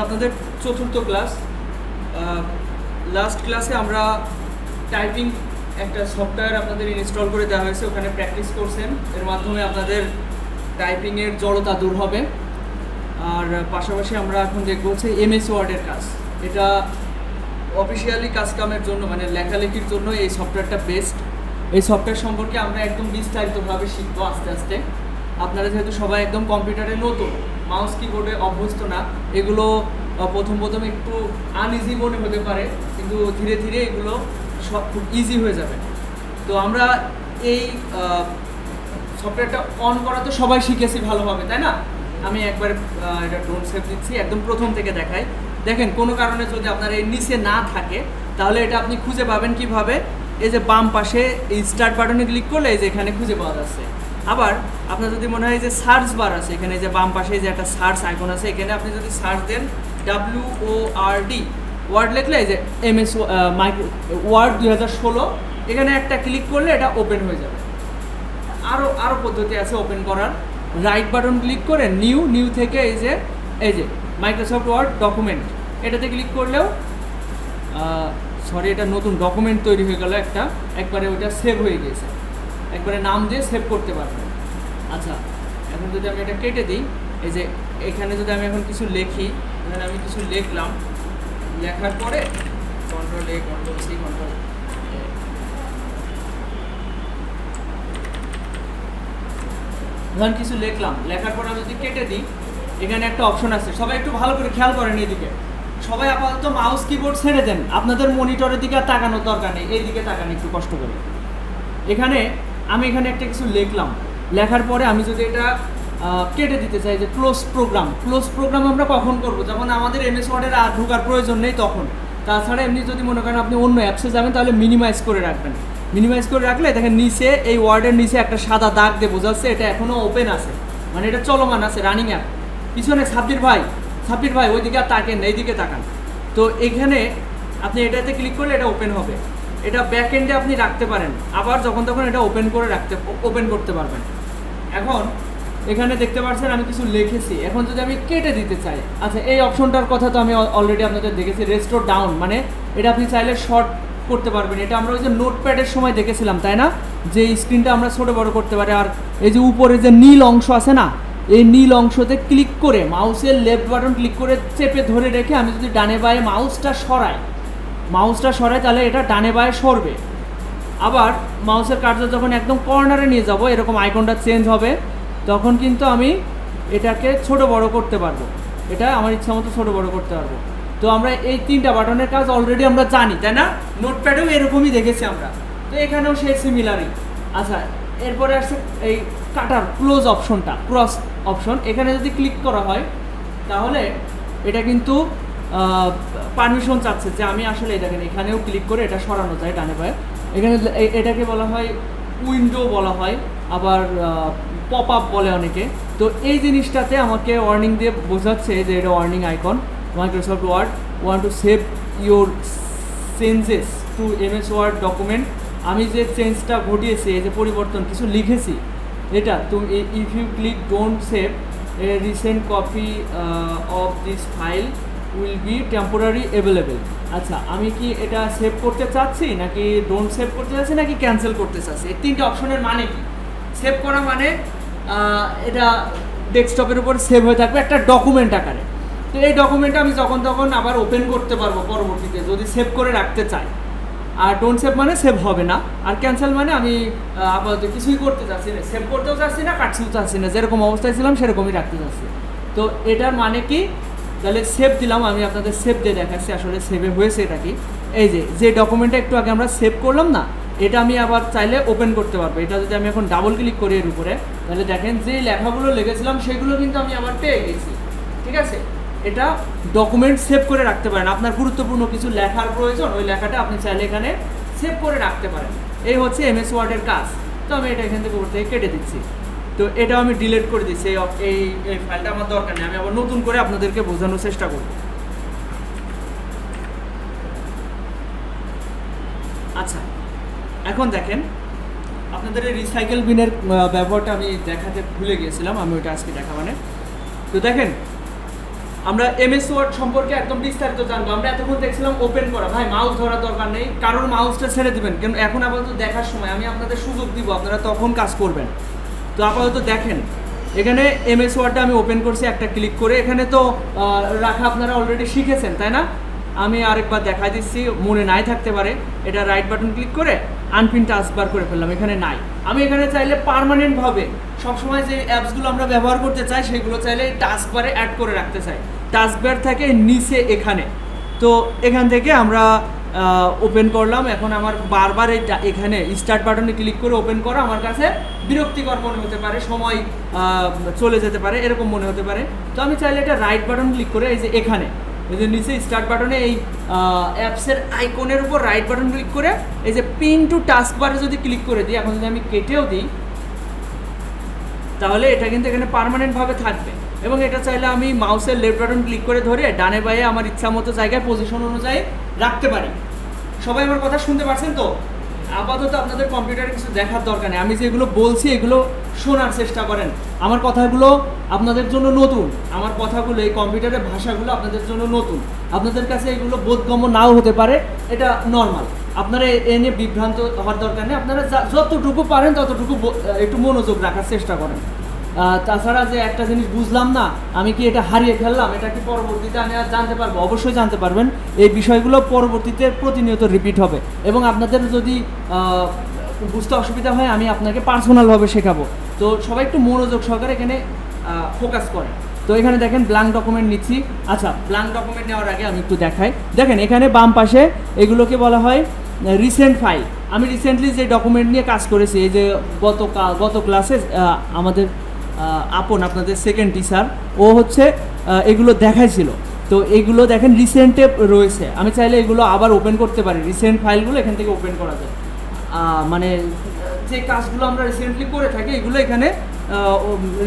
আপনাদের চতুর্থ class. Last ক্লাসে আমরা টাইপিং একটা সফটওয়্যার আপনাদের ইনস্টল করে দেওয়া হয়েছে, ওখানে প্র্যাকটিস করছেন। এর মাধ্যমে আপনাদের টাইপিংয়ের জড়তা দূর হবে। আর পাশাপাশি আমরা এখন দেখব হচ্ছে এমএস ওয়ার্ডের কাজ। এটা অফিসিয়ালি কাজকামের জন্য, মানে লেখালেখির জন্য এই সফটওয়্যারটা বেস্ট। এই সফটওয়্যার সম্পর্কে আমরা একদম বিস্তারিতভাবে শিখবো আস্তে আস্তে। আপনারা যেহেতু সবাই একদম কম্পিউটারে নতুন, মাউস কিবোর্ডে অভ্যস্ত না, এগুলো প্রথম একটু আনইজি মনে হতে পারে, কিন্তু ধীরে ধীরে এগুলো সব খুব ইজি হয়ে যাবে। তো আমরা এই সফটওয়্যারটা অন করা তো সবাই শিখেছি ভালোভাবে, তাই না? আমি একবার এটা ডোন্ট সেভ দিচ্ছি, একদম প্রথম থেকে দেখাই। দেখেন, কোনো কারণে যদি আপনার এই নিচে না থাকে, তাহলে এটা আপনি খুঁজে পাবেন কিভাবে? এই যে বাম পাশে এই স্টার্ট বাটনে ক্লিক করলে এই যে এখানে খুঁজে পাওয়া যাচ্ছে। আবার আপনার যদি মনে হয় যে সার্চ বার আছে, এখানে যে বাম পাশে যে একটা সার্চ আইকন আছে, এখানে আপনি যদি সার্চ দেন WORD ওয়ার্ড লিখলে এই যে MS ওয়ার্ড 2016, এখানে একটা ক্লিক করলে এটা ওপেন হয়ে যাবে। আরও পদ্ধতি আছে ওপেন করার। রাইট বাটন ক্লিক করে নিউ থেকে এই যে মাইক্রোসফট ওয়ার্ড ডকুমেন্ট, এটাতে ক্লিক করলেও এটা নতুন ডকুমেন্ট তৈরি হয়ে গেল একবারে ওইটা সেভ হয়ে গিয়েছে, একবারে নাম দিয়ে সেভ করতে পারবেন। আচ্ছা, এখন যদি আমি এটা কেটে দিই, এই যে এখানে যদি আমি এখন কিছু লিখি, এখানে আমি কিছু লিখলাম, লেখার পরে Ctrl+A Ctrl+C Ctrl কিছু লিখলাম, লেখার পর আমি যদি কেটে দিই, এখানে একটা অপশন আছে। সবাই একটু ভালো করে খেয়াল করেন এদিকে। সবাই আপাতত মাউস কিবোর্ড ছেড়ে দেন, আপনাদের মনিটরের দিকে আর তাকানোর দরকার নেই, এই দিকে তাকান একটু কষ্ট করে। আমি এখানে একটা কিছু লিখলাম, লেখার পরে আমি যদি এটা কেটে দিতে চাই, যে ক্লোজ প্রোগ্রাম আমরা কখন করব? যখন আমাদের MS ওয়ার্ডের আর ঢোকার প্রয়োজন নেই তখন। তাছাড়া এমনি যদি মনে করেন আপনি অন্য অ্যাপসে যাবেন, তাহলে মিনিমাইজ করে রাখবেন। মিনিমাইজ করে রাখলে দেখেন নিচে এই ওয়ার্ডের নিচে একটা সাদা দাগ দিয়ে বোঝাচ্ছে এটা এখনও ওপেন আছে, মানে এটা চলমান আছে, রানিং অ্যাপ। পিছনে সাব্বির ভাই ওইদিকে আর তাকেন না, এইদিকে তাকান। তো এখানে আপনি এটাতে ক্লিক করলে এটা ওপেন হবে। এটা ব্যাক এন্ডে আপনি রাখতে পারেন, আবার যখন তখন এটা ওপেন করতে পারবেন। এখন এখানে দেখতে পাচ্ছেন আমি কিছু লিখেছি, এখন যদি আমি কেটে দিতে চাই, আচ্ছা এই অপশনটার কথা তো আমি অলরেডি আপনাদের দেখেছি, রেস্টোর ডাউন, মানে এটা আপনি চাইলে শর্ট করতে পারবেন। এটা আমরা ওই যে নোটপ্যাডের সময় দেখেছিলাম, তাই না? যে স্ক্রিনটা আমরা ছোটো বড় করতে পারি। আর এই যে উপরে যে নীল অংশ আছে না, এই নীল অংশতে ক্লিক করে মাউসের লেফট বাটন ক্লিক করে চেপে ধরে রেখে আমি যদি ডানে বায়ে মাউসটা সরাই তাহলে এটা ডানে বায়ে সরবে। আবার মাউসের কার্সার যখন একদম কর্নারে নিয়ে যাব, এরকম আইকনটা চেঞ্জ হবে, তখন কিন্তু আমি এটাকে ছোট বড় করতে পারবো। এটা আমার ইচ্ছা মতো ছোটো বড়ো করতে পারবো। তো আমরা এই 3টা বাটনের কাজ অলরেডি আমরা জানি, তাই না? নোটপ্যাডেও এরকমই দেখেছি আমরা, তো এখানেও সেই সিমিলারই। আচ্ছা, এরপরে আসছে এই কাটার ক্লোজ অপশন। এখানে যদি ক্লিক করা হয়, তাহলে এটা কিন্তু পারমিশন চাচ্ছে যে আমি আসলে দেখেন এখানেও ক্লিক করে এটা সরানো যায় ডানে পায়ে। এখানে এটাকে বলা হয় উইন্ডো বলা হয়, আবার পপ আপ বলে অনেকে। তো এই জিনিসটাতে আমাকে ওয়ার্নিং দিয়ে বোঝাচ্ছে যে এটা warning icon, Microsoft Word want to save your changes to MS Word document. আমি যে চেঞ্জটা ঘটিয়েছি, এই যে পরিবর্তন কিছু লিখেছি, এটা তুমি if you click don't save a recent copy of this file will be temporary available. আচ্ছা, আমি কি এটা সেভ করতে চাচ্ছি, নাকি ডোন্ট সেভ করতে চাচ্ছি, নাকি ক্যান্সেল করতে চাচ্ছি? এই 3টে অপশনের মানে কি? সেভ করা মানে এটা ডেস্কটপের উপর সেভ হয়ে থাকবে একটা ডকুমেন্ট আকারে। তো এই ডকুমেন্টটা আমি যখন তখন আবার ওপেন করতে পারবো পরবর্তীতে যদি সেভ করে রাখতে চাই। আর ডোন্ট সেভ মানে সেভ হবে না। আর ক্যান্সেল মানে আমি আপাতত কিছুই করতে চাচ্ছি না, সেভ করতেও চাচ্ছি না, কাটতেও চাচ্ছি না, যেরকম অবস্থায় ছিলাম সেরকমই রাখতে চাচ্ছি। তো এটার মানে কি? তাহলে সেভ দিলাম, আমি আপনাদের সেভ দিয়ে দেখাচ্ছি আসলে সেভে হয়েছে এটা কি। এই যে ডকুমেন্টটা একটু আগে আমরা সেভ করলাম না, এটা আমি আবার চাইলে ওপেন করতে পারবো। এটা যদি আমি এখন ডাবল ক্লিক করি এর উপরে, তাহলে দেখেন যে লেখাগুলো লিখেছিলাম সেগুলো কিন্তু আমি আবার পেয়ে গেছি। ঠিক আছে, এটা ডকুমেন্ট সেভ করে রাখতে পারেন। আপনার গুরুত্বপূর্ণ কিছু লেখার প্রয়োজন, ওই লেখাটা আপনি চাইলে এখানে সেভ করে রাখতে পারেন। এই হচ্ছে MS ওয়ার্ডের কাজ। তো আমি এটা এখান থেকে উপর থেকে কেটে দিচ্ছি। তো এটাও আমি ডিলিট করে দিচ্ছি, এই ফাইলটা আমার দরকার নেই। আমি আবার নতুন করে আপনাদেরকে বোঝানোর চেষ্টা করব। আচ্ছা, এখন দেখেন আপনাদের এই রিসাইকেল বিনের ব্যবহারটা আমি দেখাতে ভুলে গিয়েছিলাম, আমি ওইটা আজকে দেখাবানে। তো দেখেন আমরা এমএস ওয়ার্ড সম্পর্কে একদম বিস্তারিত জানবো। আমরা এতক্ষণ দেখছিলাম ওপেন করা, ভাই মাউস ধরার দরকার নেই, কারোর মাউসটা ছেড়ে দিবেন, কিন্তু এখন আপাতত দেখার সময় আমি আপনাদের সুযোগ দিব, আপনারা তখন কাজ করবেন। তো আপাতত দেখেন এখানে এমএস ওয়ার্ডটা আমি ওপেন করছি একটা ক্লিক করে। এখানে তো রাখা আপনারা অলরেডি শিখেছেন তাই না? আমি আরেকবার দেখাই দিচ্ছি, মনে নাই থাকতে পারে। এটা রাইট বাটন ক্লিক করে আনপিন টাস্কবার করে ফেললাম, এখানে নাই। আমি এখানে চাইলে পার্মানেন্টভাবে সবসময় যে অ্যাপসগুলো আমরা ব্যবহার করতে চাই সেগুলো চাইলে টাস্কবারে অ্যাড করে রাখতে চাই। টাস্কবার থাকে নিচে এখানে, তো এখান থেকে আমরা ওপেন করলাম। এখন আমার বারবার এখানে স্টার্ট বাটনে ক্লিক করে ওপেন করা আমার কাছে বিরক্তিকর মনে হতে পারে, সময় চলে যেতে পারে, এরকম মনে হতে পারে। তো আমি চাইলে এটা রাইট বাটন ক্লিক করে এই যে এখানে এই যে নিচে স্টার্ট বাটনে এই অ্যাপসের আইকনের উপর রাইট বাটন ক্লিক করে এই যে পিন টু টাস্কবারে যদি ক্লিক করে দিই, এখন যদি আমি কেটেও দিই তাহলে এটা কিন্তু এখানে পার্মানেন্টভাবে থাকবে। এবং এটা চাইলে আমি মাউসের লেফট বাটন ক্লিক করে ধরে ডানে বাঁয়ে আমার ইচ্ছা মতো জায়গায় পজিশন অনুযায়ী রাখতে পারি। সবাই আমার কথা শুনতে পারছেন তো? আপাতত আপনাদের কম্পিউটারে কিছু দেখার দরকার নেই, আমি যেগুলো বলছি এগুলো শোনার চেষ্টা করেন। আমার কথাগুলো আপনাদের জন্য নতুন, আমার কথাগুলো এই কম্পিউটারের ভাষাগুলো আপনাদের জন্য নতুন, আপনাদের কাছে এগুলো বোধগম্য নাও হতে পারে, এটা নর্মাল। আপনারা এ নিয়ে বিভ্রান্ত হওয়ার দরকার নেই, আপনারা যতটুকু পারেন ততটুকু একটু মনোযোগ রাখার চেষ্টা করেন। তাছাড়া যে একটা জিনিস বুঝলাম না, আমি কি এটা হারিয়ে ফেললাম, এটা কি পরবর্তীতে আমি আর জানতে পারবো? অবশ্যই জানতে পারবেন। এই বিষয়গুলো পরবর্তীতে প্রতিনিয়ত রিপিট হবে, এবং আপনাদের যদি বুঝতে অসুবিধা হয় আমি আপনাকে পার্সোনালভাবে শেখাবো। তো সবাই একটু মনোযোগ সহকারে এখানে ফোকাস করেন। তো এখানে দেখেন ব্ল্যাঙ্ক ডকুমেন্ট নিচ্ছি। আচ্ছা, ব্ল্যাঙ্ক ডকুমেন্ট নেওয়ার আগে আমি একটু দেখাই। দেখেন এখানে বাম পাশে এগুলোকে বলা হয় রিসেন্ট ফাইল। আমি রিসেন্টলি যে ডকুমেন্ট নিয়ে কাজ করেছি, এই যে গত ক্লাসে আমাদের আপন আপনাদের সেকেন্ড টিচার ও হচ্ছে এগুলো দেখাইছিল। তো এইগুলো দেখেন রিসেন্টে রয়েছে, আমি চাইলে এগুলো আবার ওপেন করতে পারি। রিসেন্ট ফাইলগুলো এখান থেকে ওপেন করা যায়, মানে যে কাজগুলো আমরা রিসেন্টলি করে থাকি এগুলো এখানে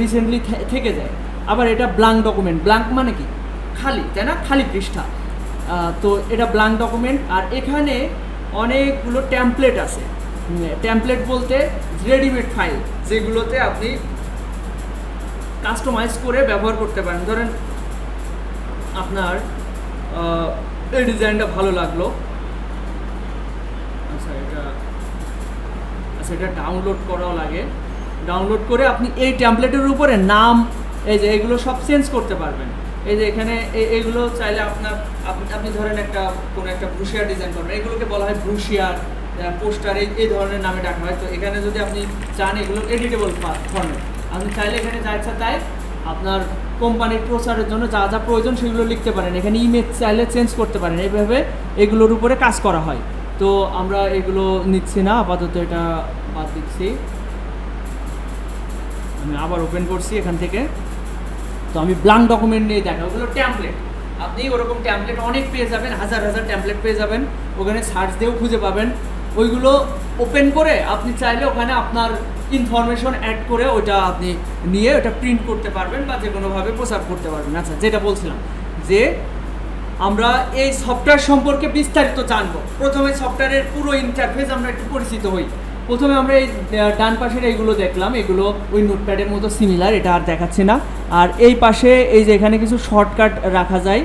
রিসেন্টলি থেকে যায়। আবার এটা ব্ল্যাঙ্ক ডকুমেন্ট, ব্ল্যাঙ্ক মানে কি খালি, তাই না? খালি পৃষ্ঠা। তো এটা ব্ল্যাঙ্ক ডকুমেন্ট। আর এখানে অনেকগুলো ট্যাম্পলেট আছে। ট্যাম্পলেট বলতে রেডিমেড ফাইল, যেগুলোতে আপনি কাস্টমাইজ করে ব্যবহার করতে পারেন। ধরেন আপনার এই ডিজাইনটা ভালো লাগলো, এটা ডাউনলোড করাও লাগে। ডাউনলোড করে আপনি এই ট্যাম্পলেটের উপরে নাম, এই যে এগুলো সব চেঞ্জ করতে পারবেন। এই যে এখানে এইগুলো চাইলে আপনি ধরেন কোনো একটা ব্রুশিয়ার ডিজাইন করবেন, এগুলোকে বলা হয় ব্রুশিয়ার, পোস্টার, এই ধরনের নামে ডাকা হয়। তো এখানে যদি আপনি চান এগুলো এডিটেবল ফর্মেট, আপনি চাইলে এখানে যা ইচ্ছা তাই আপনার কোম্পানির প্রচারের জন্য যা যা প্রয়োজন সেগুলো লিখতে পারেন। এখানে ইমেজ চাইলে চেঞ্জ করতে পারেন। এইভাবে এগুলোর উপরে কাজ করা হয়। তো আমরা এগুলো নিচ্ছি না, আপাতত এটা বাদ দিচ্ছি। আমি আবার ওপেন করছি এখান থেকে। তো আমি ব্ল্যাঙ্ক ডকুমেন্ট নিয়ে দেখা, ওগুলো ট্যাম্পলেট। আপনি ওরকম ট্যাম্পলেট অনেক পেয়ে যাবেন, হাজার হাজার ট্যাম্পলেট পেয়ে যাবেন, ওখানে সার্চ দিয়েও খুঁজে পাবেন। ওইগুলো ওপেন করে আপনি চাইলে ওখানে আপনার ইনফরমেশন অ্যাড করে ওইটা আপনি নিয়ে ওটা প্রিন্ট করতে পারবেন বা যে কোনোভাবে প্রচার করতে পারবেন। আচ্ছা, যেটা বলছিলাম যে আমরা এই সফটওয়্যার সম্পর্কে বিস্তারিত জানবো। প্রথমে সফটওয়্যারের পুরো ইন্টারফেস আমরা একটু পরিচিত হই। প্রথমে আমরা এই ডান পাশের এইগুলো দেখলাম, এগুলো ওই নোটপ্যাডের মতো সিমিলার, এটা আর দেখাচ্ছি না। আর এই পাশে এই যে এখানে কিছু শর্টকাট রাখা যায়,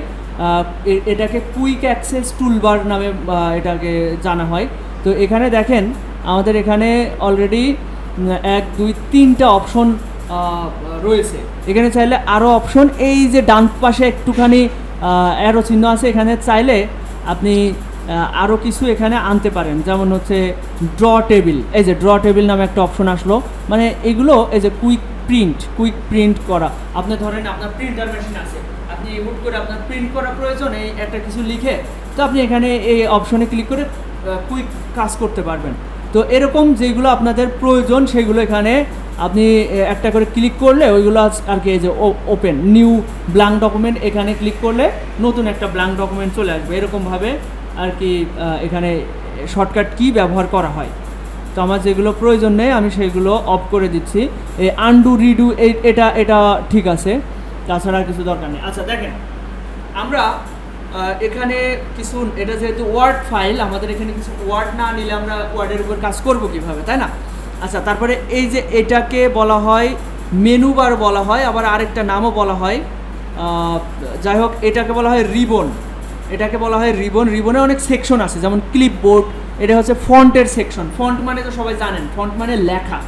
এটাকে কুইক অ্যাক্সেস টুলবার নামে এটাকে জানা হয়। তো এখানে দেখেন আমাদের এখানে অলরেডি 1 2 3টা অপশন রয়েছে। এখানে চাইলে আরও অপশন, এই যে ডান পাশে একটুখানি অ্যারো চিহ্ন আছে, এখানে চাইলে আপনি আরও কিছু এখানে আনতে পারেন। যেমন হচ্ছে ড্র টেবিল, এই যে ড্র টেবিল নামে একটা অপশন আসলো, মানে এগুলো এই যে কুইক প্রিন্ট করা। আপনি ধরেন আপনার প্রিন্টার মেশিন আছে, আপনি হুট করে আপনার প্রিন্ট করা প্রয়োজন এই একটা কিছু লিখে, তো আপনি এখানে এই অপশনে ক্লিক করে কুইক কাজ করতে পারবেন। তো এরকম যেগুলো আপনাদের প্রয়োজন সেগুলো এখানে আপনি একটা করে ক্লিক করলে ওইগুলো আর কি, এই যে ওপেন নিউ ব্ল্যাঙ্ক ডকুমেন্ট, এখানে ক্লিক করলে নতুন একটা ব্ল্যাঙ্ক ডকুমেন্ট চলে আসবে। এরকমভাবে আর কি এখানে শর্টকাট কি ব্যবহার করা হয়। তো আমার যেগুলো প্রয়োজন নেই আমি সেগুলো অফ করে দিচ্ছি। এই আনডু রিডু এটা ঠিক আছে, তাছাড়া কিছু দরকার নেই। আচ্ছা দেখেন, আমরা এখানে কিছু, এটা যেহেতু ওয়ার্ড ফাইল, আমাদের এখানে কিছু ওয়ার্ড না নিলে আমরা ওয়ার্ডের উপর কাজ করব কিভাবে, তাই না? আচ্ছা, তারপরে এই যে এটাকে বলা হয় মেনু বার বলা হয়, আবার আরেকটা নামও বলা হয় যাই হোক, এটাকে বলা হয় রিবন। এটাকে বলা হয় রিবন। রিবনে অনেক সেকশন আছে, যেমন ক্লিপবোর্ড, এটা হচ্ছে ফন্টের সেকশন। ফন্ট মানে তো সবাই জানেন, ফন্ট মানে লেখা।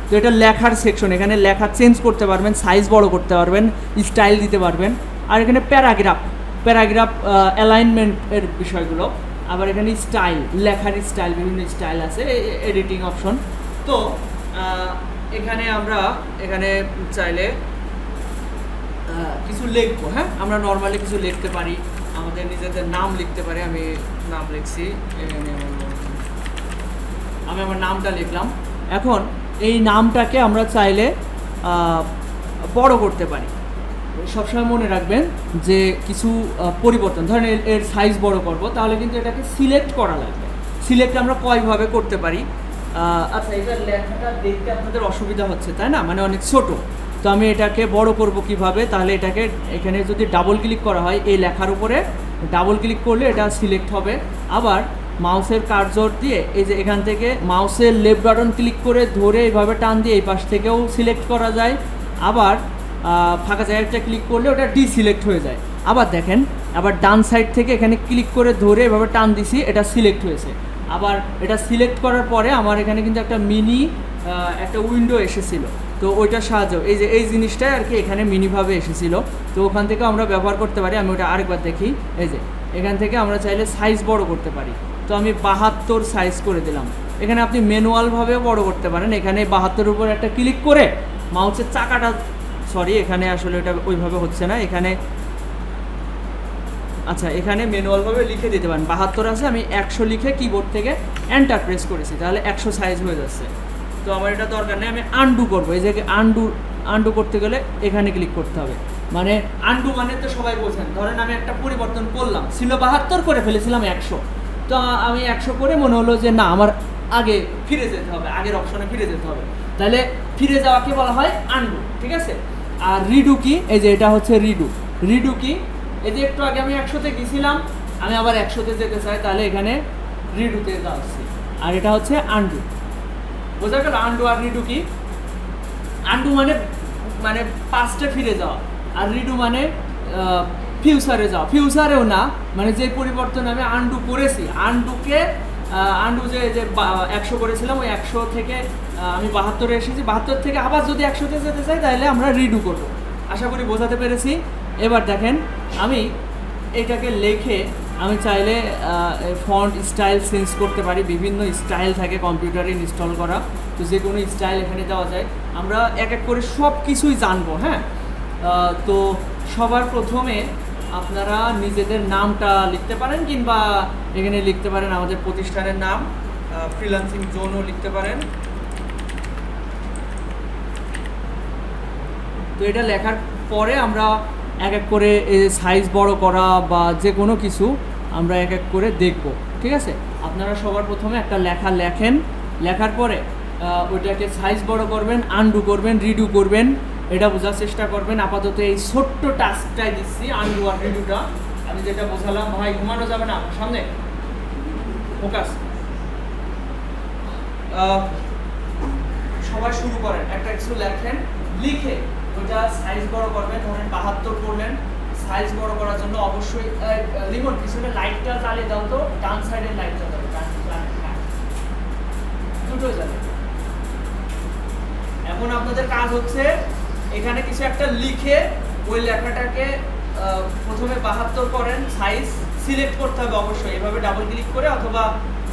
তো এটা লেখার সেকশন, এখানে লেখা চেঞ্জ করতে পারবেন, সাইজ বড় করতে পারবেন, স্টাইল দিতে পারবেন। আর এখানে প্যারাগ্রাফ অ্যালাইনমেন্টের বিষয়গুলো। আবার এখানে স্টাইল, লেখার স্টাইল, বিভিন্ন স্টাইল আছে, এডিটিং অপশন। তো এখানে আমরা চাইলে কিছু লিখবো। হ্যাঁ, আমরা নর্মালি কিছু লিখতে পারি, আমাদের নিজেদের নাম লিখতে পারি। আমি নাম লিখছি, আমি আমার নামটা লিখলাম। এখন এই নামটাকে আমরা চাইলে বড় করতে পারি। সবসময় মনে রাখবেন যে কিছু পরিবর্তন, ধরেন এর সাইজ বড় করব, তাহলে কিন্তু এটাকে সিলেক্ট করা লাগবে। সিলেক্ট আমরা কয়ভাবে করতে পারি? আচ্ছা, এটা লেখাটা দেখতে আপনাদের অসুবিধা হচ্ছে, তাই না? মানে অনেক ছোট। তো আমি এটাকে বড় করব কিভাবে? তাহলে এটাকে এখানে যদি ডাবল ক্লিক করা হয়, এই লেখার উপরে ডাবল ক্লিক করলে এটা সিলেক্ট হবে। আবার মাউসের কার্সর দিয়ে এই যে এখান থেকে মাউসের লেফট বাটন ক্লিক করে ধরে এইভাবে টান দিয়ে এই পাশ থেকেও সিলেক্ট করা যায়। আবার ফাঁকা জায়গাটা ক্লিক করলে ওটা ডিসিলেক্ট হয়ে যায়। আবার দেখেন, আবার ডান সাইড থেকে এখানে ক্লিক করে ধরে এভাবে টান দিছি, এটা সিলেক্ট হয়েছে। আবার এটা সিলেক্ট করার পরে আমার এখানে কিন্তু একটা মিনি একটা উইন্ডো এসেছিলো। তো ওইটার সাহায্য এই জিনিসটাই আর কি এখানে মিনিভাবে এসেছিলো। তো ওখান থেকে আমরা ব্যবহার করতে পারি। আমি ওটা আরেকবার দেখি। এই যে এখান থেকে আমরা চাইলে সাইজ বড় করতে পারি। তো আমি 72 সাইজ করে দিলাম। এখানে আপনি ম্যানুয়ালভাবেও বড় করতে পারেন। এখানে 72-এর উপর একটা ক্লিক করে মাউসের চাকাটা, সরি এখানে আসলে এটা ওইভাবে হচ্ছে না, এখানে আচ্ছা এখানে ম্যানুয়ালভাবে লিখে দিতে পারেন। 72 আছে, আমি 100 লিখে কিবোর্ড থেকে এন্টার প্রেস করেছি, তাহলে 100 সাইজ হয়ে যাচ্ছে। তো আমার এটা দরকার নেই, আমি আনডু করবো। এই যে আনডু করতে গেলে এখানে ক্লিক করতে হবে। মানে আনডু মানে তো সবাই বোঝেন, ধরেন আমি একটা পরিবর্তন করলাম, ছিল 72 করে ফেলেছিলাম 100। তো আমি 100 করে মনে হলো যে না, আমার আগে ফিরে যেতে হবে, আগের অপশনে ফিরে যেতে হবে। তাহলে ফিরে যাওয়াকে বলা হয় আনডু, ঠিক আছে? আর রিডু কি? এই যে এটা হচ্ছে রিডু কি? এই যে একটু আগে আমি 100-তে গেছিলাম, আমি আবার 100-তে যেতে চাই, তাহলে এখানে রিডুতে যাচ্ছি। আর এটা হচ্ছে আনডু। বোঝা গেল আনডু আর রিডু কি? আনডু মানে পাস্টে ফিরে যাওয়া, আর রিডু মানে ফিউচারে যাওয়া। ফিউচারেও না, মানে যে পরিবর্তন আমি আনডু করেছি, আনডু যে 100 করেছিলাম, ওই 100 থেকে আমি 72-এ এসেছি, 72 থেকে আবার যদি 100-তে যেতে চাই, তাহলে আমরা রিডু করবো। আশা করি বোঝাতে পেরেছি। এবার দেখেন, আমি এটাকে লিখে আমি চাইলে ফন্ট স্টাইল চেঞ্জ করতে পারি। বিভিন্ন স্টাইল থাকে কম্পিউটারে ইনস্টল করা, তো যে কোনো স্টাইল এখানে দেওয়া যায়। আমরা এক এক করে সব কিছুই জানবো। হ্যাঁ, তো সবার প্রথমে আপনারা নিজেদের নামটা লিখতে পারেন, কিংবা এখানে লিখতে পারেন আমাদের প্রতিষ্ঠানের নাম, ফ্রিল্যান্সিং জোনও লিখতে পারেন। তো এটা লেখার পরে আমরা এক এক করে সাইজ বড় করা বা যে কোনো কিছু আমরা এক এক করে দেখব, ঠিক আছে? আপনারা সবার প্রথমে একটা লেখা লেখেন, লেখার পরে ওইটাকে সাইজ বড় করবেন, আনডু করবেন, রিডু করবেন, এটা বোঝার চেষ্টা করবেন। আপাতত এই ছোট্ট টাস্কটাই দিচ্ছি, আনডু আর রিডুটা। আমি যেটা বোঝালাম, ভাই ঘুমানো যাবে না, সামনে ফোকাস। সবাই শুরু করেন, একটা কিছু লেখেন, লিখে ওটা সাইজ বড় করবেন। ধরেন 72 করলেন, সাইজ বড় করার জন্য অবশ্যই রিমোট পিছনে লাইটটা জ্বালিয়ে দাও, তো ডান সাইডের লাইটটা দাও, দুটো জ্বালে। এখন আপনাদের কাজ হচ্ছে এখানে কিছু একটা লিখে ওই লেখাটাকে প্রথমে 72 করেন, সাইজ সিলেক্ট করতে হবে অবশ্যই, এভাবে ডাবল ক্লিক করে অথবা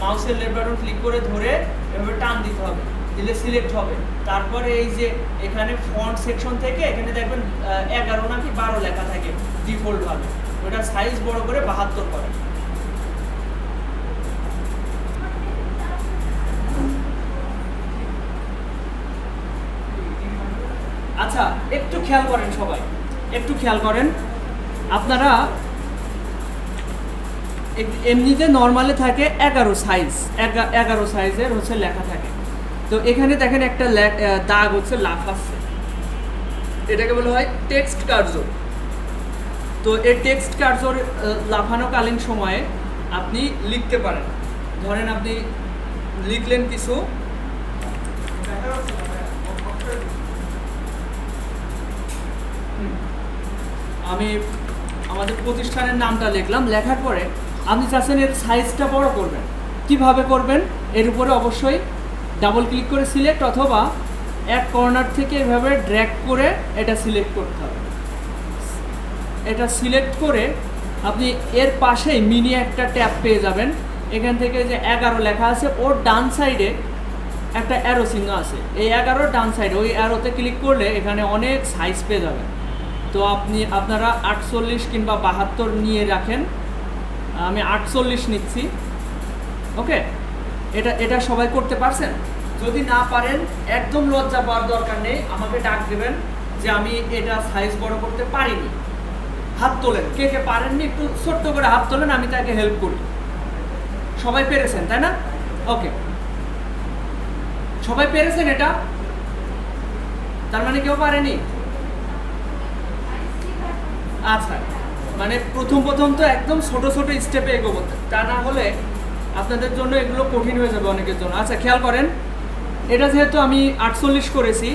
মাউসের লেফট বাটন ক্লিক করে ধরে এভাবে টান দিতে হবে, দিলে সিলেক্ট হবে। তারপরে এই যে এখানে ফন্ট সেকশন থেকে এখানে দেখবেন 11 নাকি 12 লেখা থাকে ডিফল্ট ভাবে, ওটা সাইজ বড় করে 72 করেন। আচ্ছা, একটু খেয়াল করেন সবাই, একটু খেয়াল করেন। আপনারা এমনিতে নর্মালে থাকে 11 সাইজ, 11 সাইজের হচ্ছে লেখা থাকে। তো এখানে দেখেন একটা দাগ হচ্ছে লাফাচ্ছে, এটাকে বলা হয় টেক্সট কার্সর। তো এই টেক্সট কার্সর লাফানোকালীন সময়ে আপনি লিখতে পারেন। ধরেন আপনি লিখলেন কিছু, আমি আমাদের প্রতিষ্ঠানের নামটা লিখলাম, লেখার পরে আপনি চাচ্ছেন এর সাইজটা বড় করবেন, কিভাবে করবেন এর উপরে অবশ্যই ডাবল ক্লিক করে সিলেক্ট, অথবা এক কর্নার থেকে এভাবে ড্র্যাগ করে এটা সিলেক্ট করতে হবে। এটা সিলেক্ট করে আপনি এর পাশেই মিনি একটা ট্যাব পেয়ে যাবেন। এখান থেকে যে 11 লেখা আছে, ওর ডান সাইডে একটা অ্যারো চিহ্ন আছে, এই 11 ডান সাইডে ওই অ্যারোতে ক্লিক করলে এখানে অনেক সাইজ পেয়ে যাবেন। তো আপনারা 48 কিংবা 72 নিয়ে রাখেন, আমি 48 নিচ্ছি। ওকে, এটা সবাই করতে পারছেন? যদি না পারেন একদম লজ্জা পাওয়ার দরকার নেই, আমাকে ডাক দেবেন যে আমি এটা সাইজ বড় করতে পারিনি। হাত তোলেন, কে কে পারেননি একটু ছোট্ট করে হাত তোলেন, আমি তাকে হেল্প করি। সবাই পেরেছেন তাই না? ওকে, সবাই পেরেছেন এটা, তার মানে কেউ পারেনি? আচ্ছা, মানে প্রথম তো একদম ছোট ছোট স্টেপে এগোবো, তা না হলে আপনাদের জন্য এগুলো কঠিন হয়ে যাবে অনেকের জন্য। আচ্ছা, খেয়াল করেন, এটা যেহেতু আমি 48 করেছি,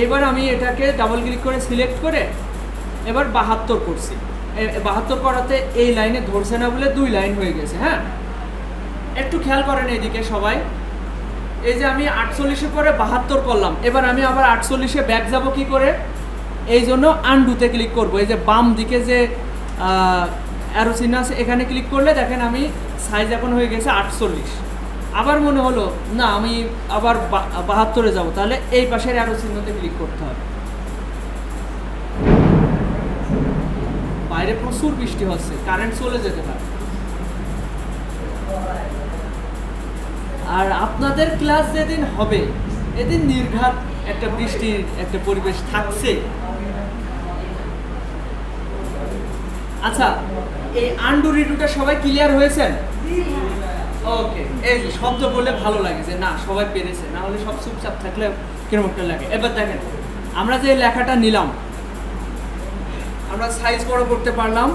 এবার আমি এটাকে ডাবল ক্লিক করে সিলেক্ট করে এবার 72 করছি। 72 করাতে এই লাইনে ধরছে না বলে 2 লাইন হয়ে গেছে। হ্যাঁ, একটু খেয়াল করেন এইদিকে সবাই। এই যে আমি 48-এ পরে 72 করলাম, এবার আমি আবার 48-এ ব্যাক যাব কি করে? এই জন্য আনডুতে ক্লিক করব। এই যে বাম দিকে যে অ্যারো চিহ্ন আছে, এখানে ক্লিক করলে দেখেন আমি সাইজ এখন হয়ে গেছে 48। আবার মনে হলো না আমি আবার 72-এ যাব, তাহলে এই পাশের অ্যারো চিহ্নতে ক্লিক করতে হবে। বাইরে প্রচুর বৃষ্টি হচ্ছে, কারেন্ট চলে যেতে পারে। আর আপনাদের ক্লাস যেদিন হবে এদিন নির্ঘাত একটা বৃষ্টির একটা পরিবেশ থাকছে। আচ্ছা, এই আন্ডু রিডুটা সবাই ক্লিয়ার হয়েছেন? ওকে, এই যে শব্দ বললে ভালো লাগে যে না সবাই পেরেছে, না হলে সব চুপচাপ থাকলে কিরকম একটা লাগে। এবার দেখেন, আমরা যে লেখাটা নিলাম, আমরা সাইজ বড় করতে পারলাম,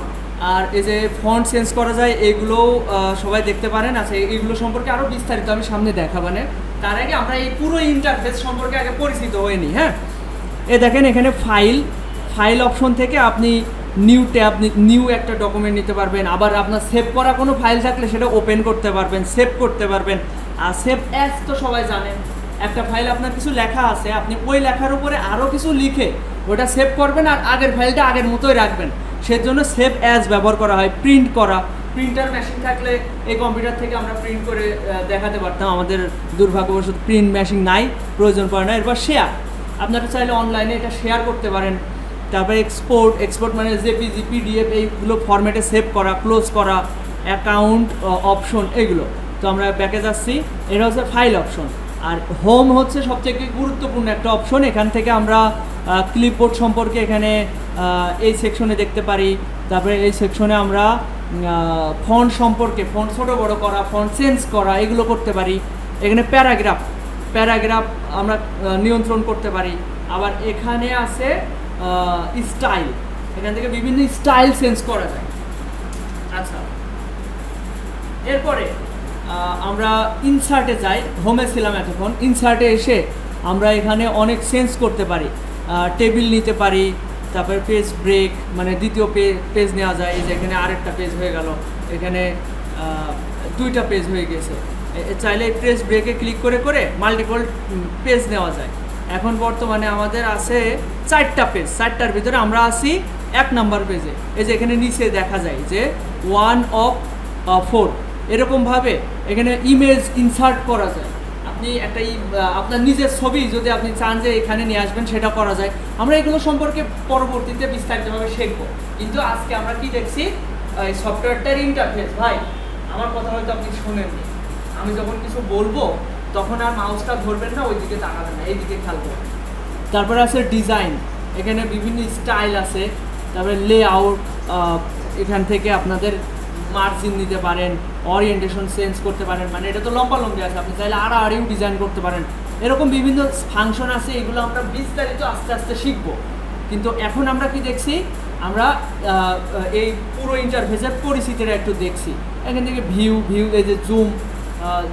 আর এই যে ফন্ট চেঞ্জ করা যায়, এগুলোও সবাই দেখতে পারেন। আচ্ছা, এইগুলো সম্পর্কে আরও বিস্তারিত আমি সামনে দেখাবানে, তার আগে আমরা এই পুরো ইন্টারফেস সম্পর্কে আগে পরিচিত হয়ে নিই। হ্যাঁ, দেখেন এখানে ফাইল অপশন থেকে আপনি নিউ ট্যাব, নিউ একটা ডকুমেন্ট নিতে পারবেন। আবার আপনার সেভ করা কোনো ফাইল থাকলে সেটা ওপেন করতে পারবেন, সেভ করতে পারবেন। আর সেভ অ্যাজ তো সবাই জানেন, একটা ফাইল আপনার কিছু লেখা আছে, আপনি ওই লেখার উপরে আরও কিছু লিখে ওটা সেভ করবেন আর আগের ফাইলটা আগের মতোই রাখবেন। সেজন্য সেভ অ্যাজ ব্যবহার করা হয়। প্রিন্ট করা, প্রিন্টার মেশিন থাকলে এই কম্পিউটার থেকে আমরা প্রিন্ট করে দেখাতে পারতাম। আমাদের দুর্ভাগ্যবশত প্রিন্ট মেশিন নাই, প্রয়োজন পড়ে না। এরপর শেয়ার, আপনারা চাইলে অনলাইনে এটা শেয়ার করতে পারেন। তারপরে এক্সপোর্ট মানে জেপিজি, পিডিএফ, এইগুলো ফরম্যাটে সেভ করা, ক্লোজ করা, অ্যাকাউন্ট অপশন, এগুলো। তো আমরা ব্যাকে যাচ্ছি, এটা হচ্ছে ফাইল অপশন। আর হোম হচ্ছে সবথেকে গুরুত্বপূর্ণ একটা অপশন। এখান থেকে আমরা ক্লিপবোর্ড সম্পর্কে এখানে এই সেকশনে দেখতে পারি। তারপরে এই সেকশনে আমরা ফন্ট সম্পর্কে, ফন্ট ছোটো বড়ো করা, ফন্ট চেঞ্জ করা, এগুলো করতে পারি। এখানে প্যারাগ্রাফ আমরা নিয়ন্ত্রণ করতে পারি। আবার এখানে আছে স্টাইল, এখান থেকে বিভিন্ন স্টাইল চেঞ্জ করা যায়। আচ্ছা, এরপরে আমরা ইনসার্টে যাই। হোমে ছিলাম এতক্ষণ, ইনসার্টে এসে আমরা এখানে অনেক চেঞ্জ করতে পারি। টেবিল নিতে পারি, তারপরে পেজ ব্রেক মানে দ্বিতীয় পেজ নেওয়া যায়। এই যে এখানে আরেকটা পেজ হয়ে গেল, এখানে 2টা পেজ হয়ে গেছে। চাইলে পেজ ব্রেকে ক্লিক করে করে মাল্টিপল পেজ নেওয়া যায়। এখন বর্তমানে আমাদের আছে 4টা পেজ, 4টার ভিতরে আমরা আছি 1 নাম্বার পেজে। এই যে এখানে নিচে দেখা যায় যে 1 of 4, এরকমভাবে এখানে ইমেজ ইনসার্ট করা যায়। আপনি একটা আপনার নিজের ছবি যদি আপনি চান যে এখানে নিয়ে আসবেন, সেটা করা যায়। আমরা এগুলো সম্পর্কে পরবর্তীতে বিস্তারিতভাবে শিখবো, কিন্তু আজকে আমরা কি দেখছি, এই সফটওয়্যারটার ইন্টারফেস। ভাই, আমার কথা হয়তো আপনি শোনেননি, আমি যখন কিছু বলবো তখন আর মাউসটা ধরবেন না, ওই দিকে তাকাবেন না, এই দিকে খেয়াল করবেন। তারপরে আছে ডিজাইন, এখানে বিভিন্ন স্টাইল আছে। তারপরে লেআউট, এখান থেকে আপনাদের মার্জিন নিতে পারেন, ওরিয়েন্টেশন চেঞ্জ করতে পারেন, মানে এটা তো লম্বালম্বি আছে, আপনি চাইলে আড়াআড়িও ডিজাইন করতে পারেন। এরকম বিভিন্ন ফাংশন আছে, এগুলো আমরা বিস্তারিত আস্তে আস্তে শিখবো। কিন্তু এখন আমরা কি দেখছি, আমরা এই পুরো ইন্টারফেসের পরিচিতিটা একটু দেখছি। এখান থেকে ভিউ, এই যে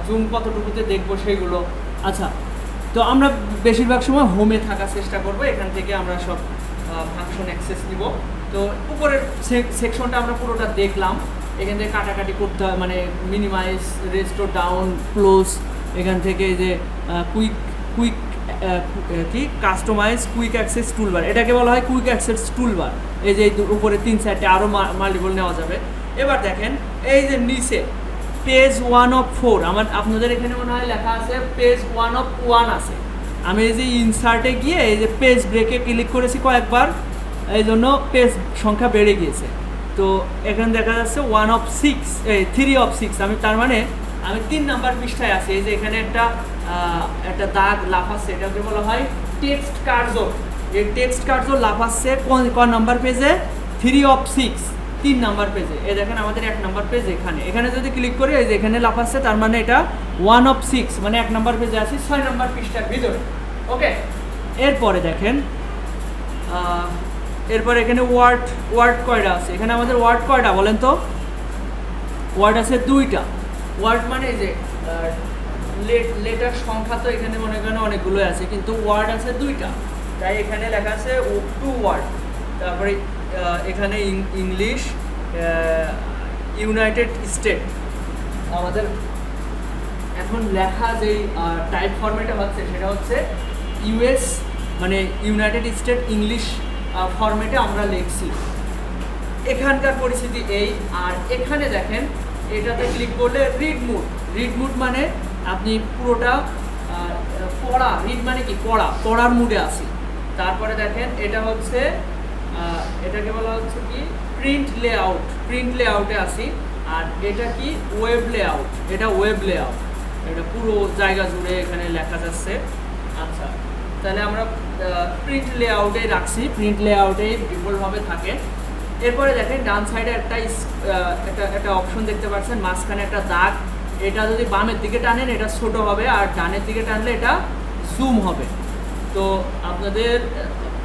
জুম কতটুকুতে দেখবো সেগুলো। আচ্ছা, তো আমরা বেশিরভাগ সময় হোমে থাকার চেষ্টা করব, এখান থেকে আমরা সব ফাংশন অ্যাক্সেস নিব। তো তো উপরের সেকশনটা আমরা পুরোটা দেখলাম। এখান থেকে কাটাকাটি করতে হয়, মানে মিনিমাইজ, রেস্টোর ডাউন, ক্লোজ, এখান থেকে যে কুইক কুইক কি কাস্টমাইজ কুইক অ্যাক্সেস টুলবার, এটাকে বলা হয় কুইক অ্যাক্সেস টুলবার। এই যে উপরে 3-4টে আরও মাল্টিপল নেওয়া যাবে। এবার দেখেন এই যে নিচে পেজ 1 of 4, আপনাদের এখানে মনে হয় লেখা আছে পেজ 1 of 1 আছে। আমি এই যে ইনসার্টে গিয়ে এই যে পেজ ব্রেকে ক্লিক করেছি কয়েকবার, এই জন্য পেজ সংখ্যা বেড়ে গিয়েছে। তো এখানে দেখা যাচ্ছে 1 of 6, 3 of 6, আমি তার মানে আমি 3 নাম্বার পৃষ্ঠায় আছি। এই যে এখানে একটা দাগ লাফাচ্ছে, এটাকে বলা হয় টেক্সট কার্সর। এই টেক্সট কার্সর লাফাচ্ছে কোন নাম্বার পেজে? 3 of 6, 3 নাম্বার পেজে। এই দেখেন আমাদের 1 নাম্বার পেজ এখানে যদি ক্লিক করি এই যে এখানে লাফাচ্ছে, তার মানে এটা 1 of 6, মানে 1 নাম্বার পেজে আছি 6 নাম্বার পৃষ্ঠার ভিতরে। ওকে, এরপরে দেখেন এরপর এখানে ওয়ার্ড কয়টা আছে? এখানে আমাদের ওয়ার্ড কয়টা বলেন তো? ওয়ার্ড আছে 2টা। ওয়ার্ড মানে এই যে লেটার সংখ্যা তো এখানে মনে করেন অনেকগুলো আছে, কিন্তু ওয়ার্ড আছে 2টা, তাই এখানে লেখা আছে 2 ওয়ার্ড। তারপরে এখানে ইংলিশ, ইউনাইটেড স্টেট। আমাদের এখন লেখা যেই টাইপ ফরম্যাটে হচ্ছে সেটা হচ্ছে ইউএস, মানে ইউনাইটেড স্টেট ইংলিশ ফরম্যাটে আমরা লিখছি। এখানকার পরিস্থিতি এই। আর এখানে দেখেন এটাতে ক্লিক করলে রিড মুড মানে আপনি পুরোটা পড়া, রিড মানে কি পড়ার মুডে আছি। তারপরে দেখেন এটা হচ্ছে এটাকে বলা হচ্ছে কি প্রিন্ট লেআউটে আছি। আর এটা কি ওয়েব লেআউট, এটা ওয়েব লেআউট, এটা পুরো জায়গা জুড়ে এখানে লেখা যাচ্ছে। আচ্ছা, তাহলে আমরা প্রিন্ট লেআউটে রাখছি, প্রিন্ট লেআউটে ডিফল্টভাবে থাকে। এরপরে দেখেন ডান সাইডে একটা অপশন দেখতে পাচ্ছেন, মাঝখানে একটা দাগ। এটা যদি বামের দিকে টানেন এটা ছোট হবে, আর ডানের দিকে টানলে এটা জুম হবে। তো আপনাদের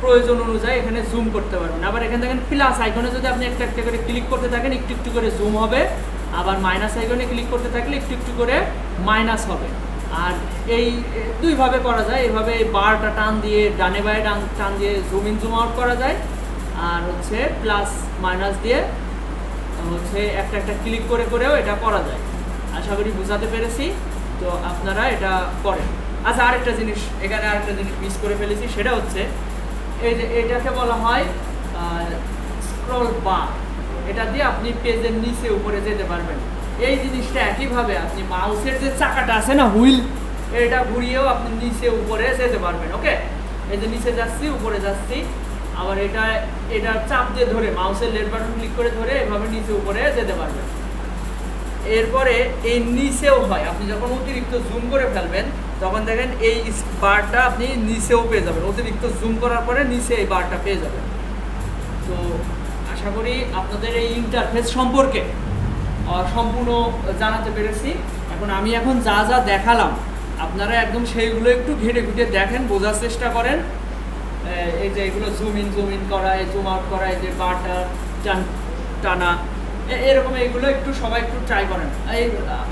প্রয়োজন অনুযায়ী এখানে জুম করতে পারবেন। আবার এখানে দেখেন প্লাস আইকনে যদি আপনি একটা করে ক্লিক করতে থাকেন একটু একটু করে জুম হবে, আবার মাইনাস আইকনে ক্লিক করতে থাকলে একটু একটু করে মাইনাস হবে। আর এই দুইভাবে করা যায়, এইভাবে এই বারটা টান দিয়ে ডানে বায়ে টান দিয়ে জুম ইন জুম আউট করা যায়, আর হচ্ছে প্লাস মাইনাস দিয়ে হচ্ছে একটা ক্লিক করেও এটা করা যায়। আশা করি বোঝাতে পেরেছি। তো আপনারা এটা করেন। আচ্ছা, আরেকটা জিনিস মিস করে ফেলেছি, সেটা হচ্ছে এই যে এটাকে বলা হয় স্ক্রল বার। এটা দিয়ে আপনি পেজের নিচে উপরে যেতে পারবেন। এই জিনিসটা একইভাবে আপনি মাউসের যে চাকাটা আছে না, হুইল, এটা ঘুরিয়েও আপনি নিচে উপরে যেতে পারবেন। ওকে, এই যে নিচে যাচ্ছি উপরে যাচ্ছি, আবার এটা চাপ দিয়ে ধরে মাউসের লেফট বাটন ক্লিক করে ধরে এভাবে নিচে উপরে যেতে পারবেন। এরপরে এই নিচেও হয়, আপনি যখন অতিরিক্ত জুম করে ফেলবেন তখন দেখেন এই বারটা আপনি নিচেও পেয়ে যাবেন, অতিরিক্ত জুম করার পরে নিচে এই বারটা পেয়ে যাবেন। তো আশা করি আপনাদের এই ইন্টারফেস সম্পর্কে সম্পূর্ণ জানাতে পেরেছি। আমি এখন যা দেখালাম আপনারা একদম সেইগুলো একটু ঘেটে ঘুটে দেখেন, বোঝার চেষ্টা করেন। এই যে এগুলো জুম ইন করা, জুম আউট করা, এই যে বারটা টানা, এরকম এইগুলো একটু সবাই একটু ট্রাই করেন। এই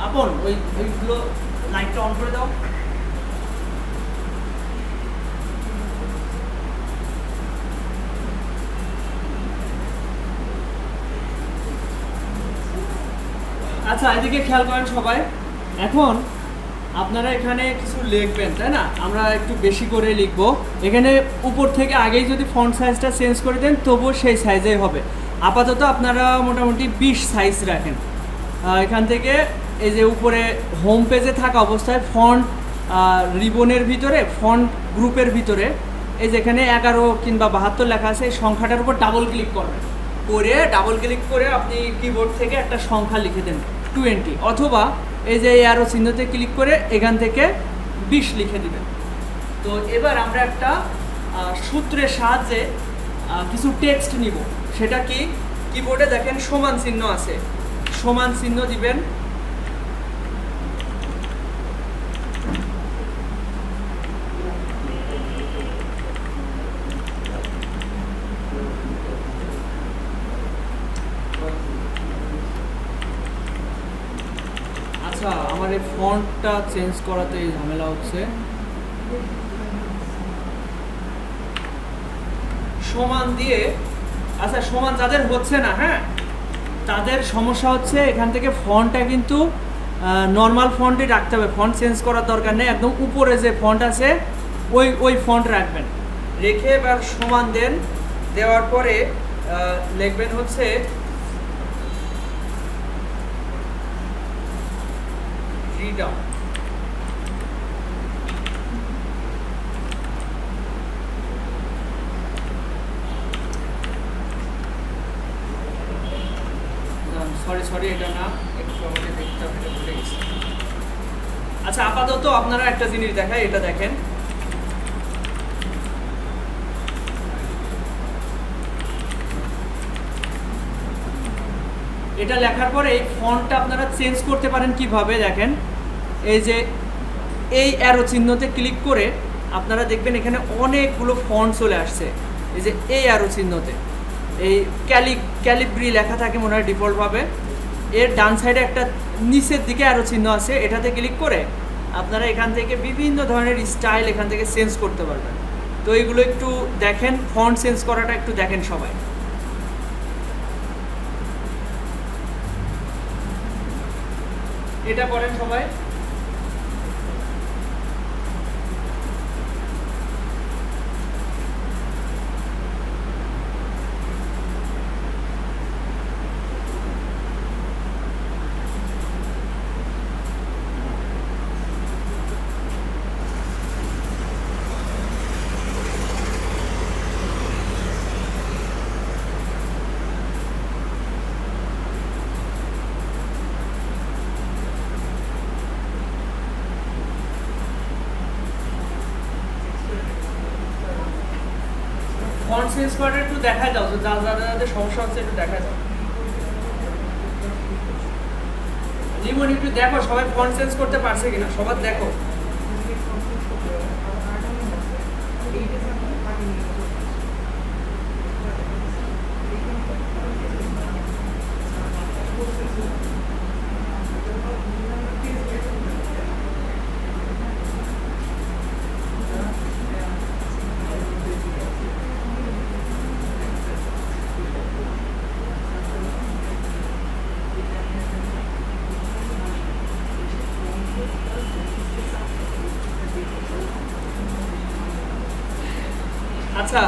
আপন ওইগুলো লাইটটা অন করে দাও। আচ্ছা, এদিকে খেয়াল করেন সবাই। এখন আপনারা এখানে কিছু লিখবেন, তাই না? আমরা একটু বেশি করে লিখবো। এখানে উপর থেকে আগেই যদি ফন্ট সাইজটা চেঞ্জ করে দেন তবুও সেই সাইজেই হবে। আপাতত আপনারা মোটামুটি 20 সাইজ রাখেন। এখান থেকে এই যে উপরে হোম পেজে থাকা অবস্থায় ফন্ট রিবনের ভিতরে, ফন্ট গ্রুপের ভিতরে এই যেখানে 11 কিংবা 72 লেখা আছে, এই সংখ্যাটার উপর ডাবল ক্লিক করবেন। ডাবল ক্লিক করে আপনি কিবোর্ড থেকে একটা সংখ্যা লিখে দেন 20, অথবা এই যে অ্যারো চিহ্নতে ক্লিক করে এখান থেকে 20 লিখে দিবেন। তো এবার আমরা একটা সূত্রের সাহায্যে কিছু টেক্সট নিব। সেটা কি, কিবোর্ডে দেখেন সমান চিহ্ন আছে, সমান চিহ্ন দিবেন। আচ্ছা, আমার এই ফন্টটা চেঞ্জ করাতে ঝামেলা হচ্ছে। সমান দিয়ে আচ্ছা সমান যাদের হচ্ছে না, হ্যাঁ, তাদের সমস্যা হচ্ছে এখান থেকে ফন্টটা কিন্তু নর্মাল ফন্টই রাখতে হবে, ফন্ট চেঞ্জ করার দরকার নেই। একদম উপরে যে ফন্ট আছে ওই ফন্ট রাখবেন, রেখে এবার সমান দেন। দেওয়ার পরে লিখবেন হচ্ছে ফ্রিডম। সরি এটা না, একটু আমাকে দেখতে হবে, এটা ভুলে গেছি। আচ্ছা আপাতত আপনারা একটা জিনিস দেখায়, এটা দেখেন। এটা লেখার পরে এই ফন্টটা আপনারা চেঞ্জ করতে পারেন কিভাবে দেখেন। এই যে এই অ্যারো চিহ্নতে ক্লিক করে আপনারা দেখবেন এখানে অনেকগুলো ফন্ট চলে আসছে। এই যে এই অ্যারো চিহ্নতে এই ক্যালিব্রি লেখা থাকে মনে হয় ডিফল্টভাবে। এর ডান সাইডে একটা নিচের দিকে অ্যারো চিহ্ন আছে, এটাতে ক্লিক করে আপনারা এখান থেকে বিভিন্ন ধরনের স্টাইল এখান থেকে চেঞ্জ করতে পারবেন। তো এইগুলো একটু দেখেন, ফন্ট চেঞ্জ করাটা একটু দেখেন সবাই। এটা করেন সবাই। ফন্ট চেঞ্জ করাটা একটু দেখা যাও, যাদের সমস্যা হচ্ছে একটু দেখা যাও। লিমন একটু দেখো সবাই ফন্ট চেঞ্জ করতে পারছে কিনা, সবার দেখো। আচ্ছা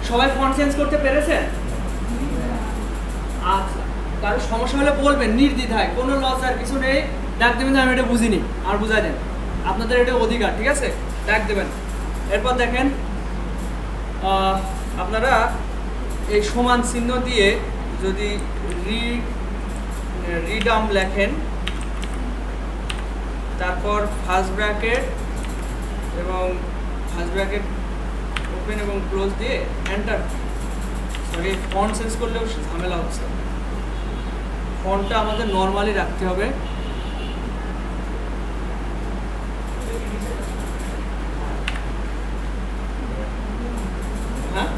সবাই ফন্ট চেঞ্জ করতে পেরেছেন? আচ্ছা কারো সমস্যা হলে বলবেন নির্দ্বিধায়, কোনো লজ্জার কিছু নেই। ডাক দেবেন যে আমি এটা বুঝিনি, আর বুঝাই দেন, আপনাদের এটা অধিকার, ঠিক আছে? ডাক দেবেন। এরপর দেখেন আপনারা এই সমান চিহ্ন দিয়ে যদি রিডম লেখেন, তারপর ফার্স্ট ব্র্যাকেট এবং ফার্স্ট ব্র্যাকেট ওপেন এবং ক্লোজ দিয়ে এন্টার। সরি ফন্ট চেঞ্জ করলেও ঝামেলা হচ্ছে, ফন্টটা আমাদের নর্মালি রাখতে হবে। হ্যাঁ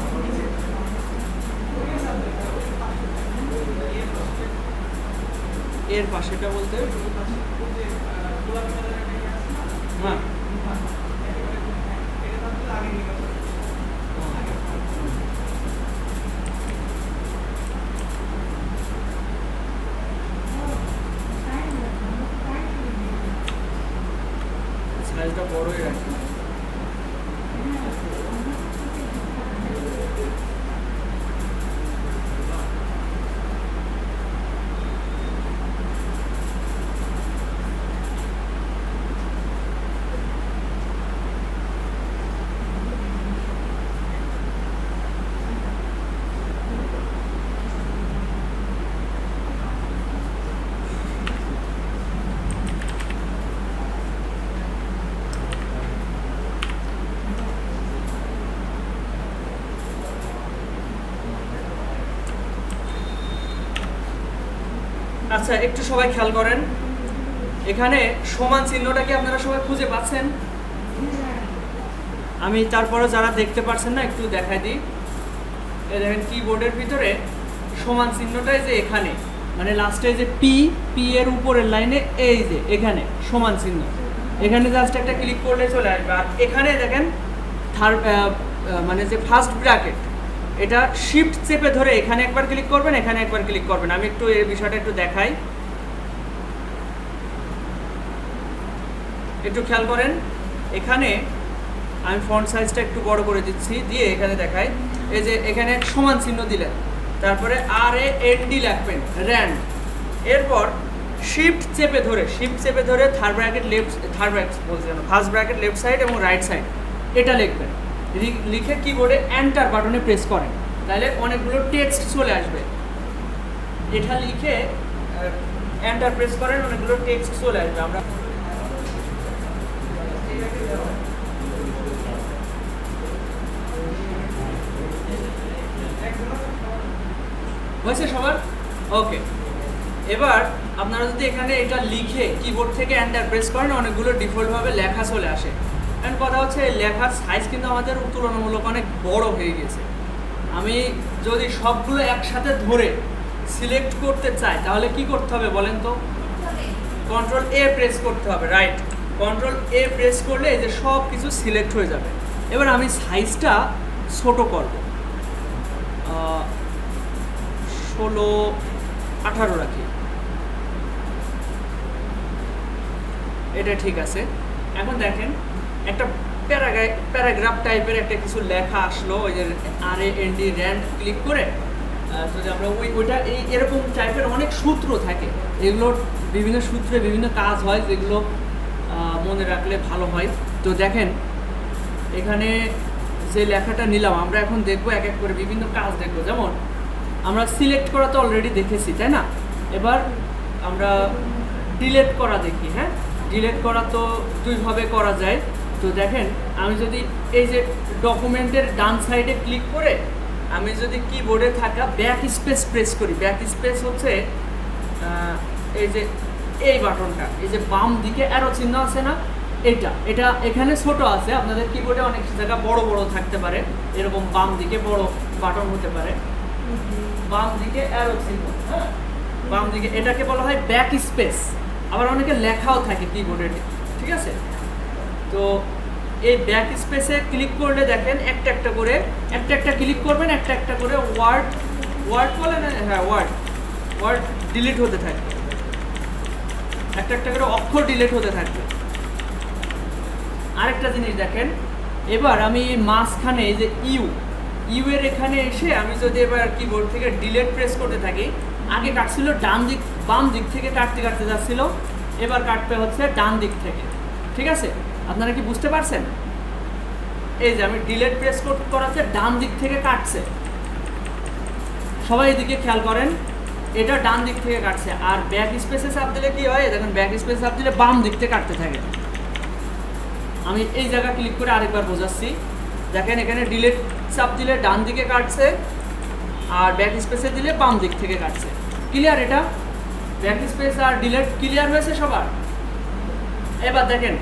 এর পাশেটা বলতে হ্যাঁ সাইজটা বড়ই রাখি। আচ্ছা একটু সবাই খেয়াল করেন, এখানে সমান চিহ্নটা কি আপনারা সবাই খুঁজে পাচ্ছেন? আমি তারপরে যারা দেখতে পাচ্ছেন না একটু দেখাই দিই। এই দেখেন কিবোর্ডের ভিতরে সমান চিহ্নটাই যে এখানে, মানে লাস্টে যে পি এর উপরের লাইনে এই যে এখানে সমান চিহ্ন, এখানে জাস্ট একটা ক্লিক করলে চলে আসবে। আর এখানে দেখেন থার্ড মানে যে ফার্স্ট ব্র্যাকেট, এটা শিফট চেপে ধরে এখানে একবার ক্লিক করবেন, এখানে একবার ক্লিক করবেন। আমি একটু এই বিষয়টা একটু দেখাই, একটু খেয়াল করেন। এখানে আমি ফন্ট সাইজটা একটু বড় করে দিচ্ছি, দিয়ে এখানে দেখাই। এই যে এখানে সমান চিহ্ন দিলেন, তারপরে RAND লিখবেন, র্যান্ড। এরপর শিফট চেপে ধরে ফার্স্ট ব্র্যাকেট লেফট সাইড এবং রাইট সাইড এটা লিখবেন। লিখে কিবোর্ডে এন্টার বাটনে প্রেস করেন, তাহলে অনেকগুলো টেক্সট চলে আসবে। এটা লিখে এন্টার প্রেস করেন, অনেকগুলো টেক্সট চলে আসবে। আমরা হয়েছে সবার? ওকে, এবার আপনারা যদি এখানে এটা লিখে কিবোর্ড থেকে এন্টার প্রেস করেন, অনেকগুলো ডিফল্টভাবে লেখা চলে আসে। কারণ কথা হচ্ছে এই লেখার সাইজ কিন্তু আমাদের তুলনামূলক অনেক বড় হয়ে গেছে। আমি যদি সবগুলো একসাথে ধরে সিলেক্ট করতে চাই তাহলে কি করতে হবে বলেন তো? Ctrl+A প্রেস করতে হবে, রাইট। Ctrl+A প্রেস করলে এই যে সব কিছু সিলেক্ট হয়ে যাবে। এবার আমি সাইজটা ছোট করব, 16-18 রাখি, এটা ঠিক আছে। এখন দেখেন একটা প্যারাগ্রাফ টাইপের একটা কিছু লেখা আসলো, ওই যে RAND র্যান্ড ক্লিক করে যদি আমরা ওইটা এরকম টাইপের অনেক সূত্র থাকে, এগুলোর বিভিন্ন সূত্রে বিভিন্ন কাজ হয়, যেগুলো মনে রাখলে ভালো হয়। তো দেখেন এখানে যে লেখাটা নিলাম, আমরা এখন দেখবো এক এক করে বিভিন্ন কাজ দেখবো। যেমন আমরা সিলেক্ট করা তো অলরেডি দেখেছি, তাই না? এবার আমরা ডিলেট করা দেখি। হ্যাঁ, ডিলেট করা তো দুইভাবে করা যায়। তো দেখেন আমি যদি এই যে ডকুমেন্টের ডান সাইডে ক্লিক করে আমি যদি কিবোর্ডে থাকা ব্যাক স্পেস প্রেস করি, ব্যাক স্পেস হচ্ছে এই যে এই বাটনটা, এই যে বাম দিকে অ্যারো চিহ্ন আছে না, এটা এখানে ছোট আছে, আপনাদের কিবোর্ডে অনেক জায়গা বড় বড় থাকতে পারে, এরকম বাম দিকে বড় বাটন হতে পারে, বাম দিকে অ্যারো চিহ্ন, হ্যাঁ বাম দিকে, এটাকে বলা হয় ব্যাক স্পেস। আবার অনেকে লেখাও থাকে কিবোর্ডে, ঠিক আছে? তো এই ব্যাক স্পেসে ক্লিক করলে দেখেন একটা একটা ক্লিক করবেন, একটা করে ওয়ার্ড বলে না, হ্যাঁ ওয়ার্ড ডিলিট হতে থাকবে, একটা করে অক্ষর ডিলিট হতে থাকবে। আরেকটা জিনিস দেখেন, এবার আমি মাঝখানে এই যে ইউ এর এখানে এসে আমি যদি এবার কিবোর্ড থেকে ডিলিট প্রেস করতে থাকি, আগে কাটছিল বাম দিক থেকে কাটতে যাচ্ছিল, এবার কাটতে হচ্ছে ডান দিক থেকে, ঠিক আছে? আপনারা কি বুঝতে পারছেন? এই যে আমি ডিলিট প্রেস করাতে ডান দিক থেকে কাটছে, সবাই এদিকে খেয়াল করেন, এটা ডান দিক থেকে কাটছে। আর ব্যাক স্পেসে চাপ দিলে কি হয়, দেখেন ব্যাক স্পেসে চাপ দিলে বাম দিক থেকে কাটতে থাকে। আমি এই জায়গা ক্লিক করে আরেকবার বোঝাচ্ছি, দেখেন এখানে ডিলিট চাপ দিলে ডান দিকে কাটছে, আর ব্যাক স্পেসে দিলে বাম দিক থেকে কাটছে। ক্লিয়ার? এটা ব্যাক স্পেস আর ডিলিট ক্লিয়ার হয়েছে সবার? এবার দেখেন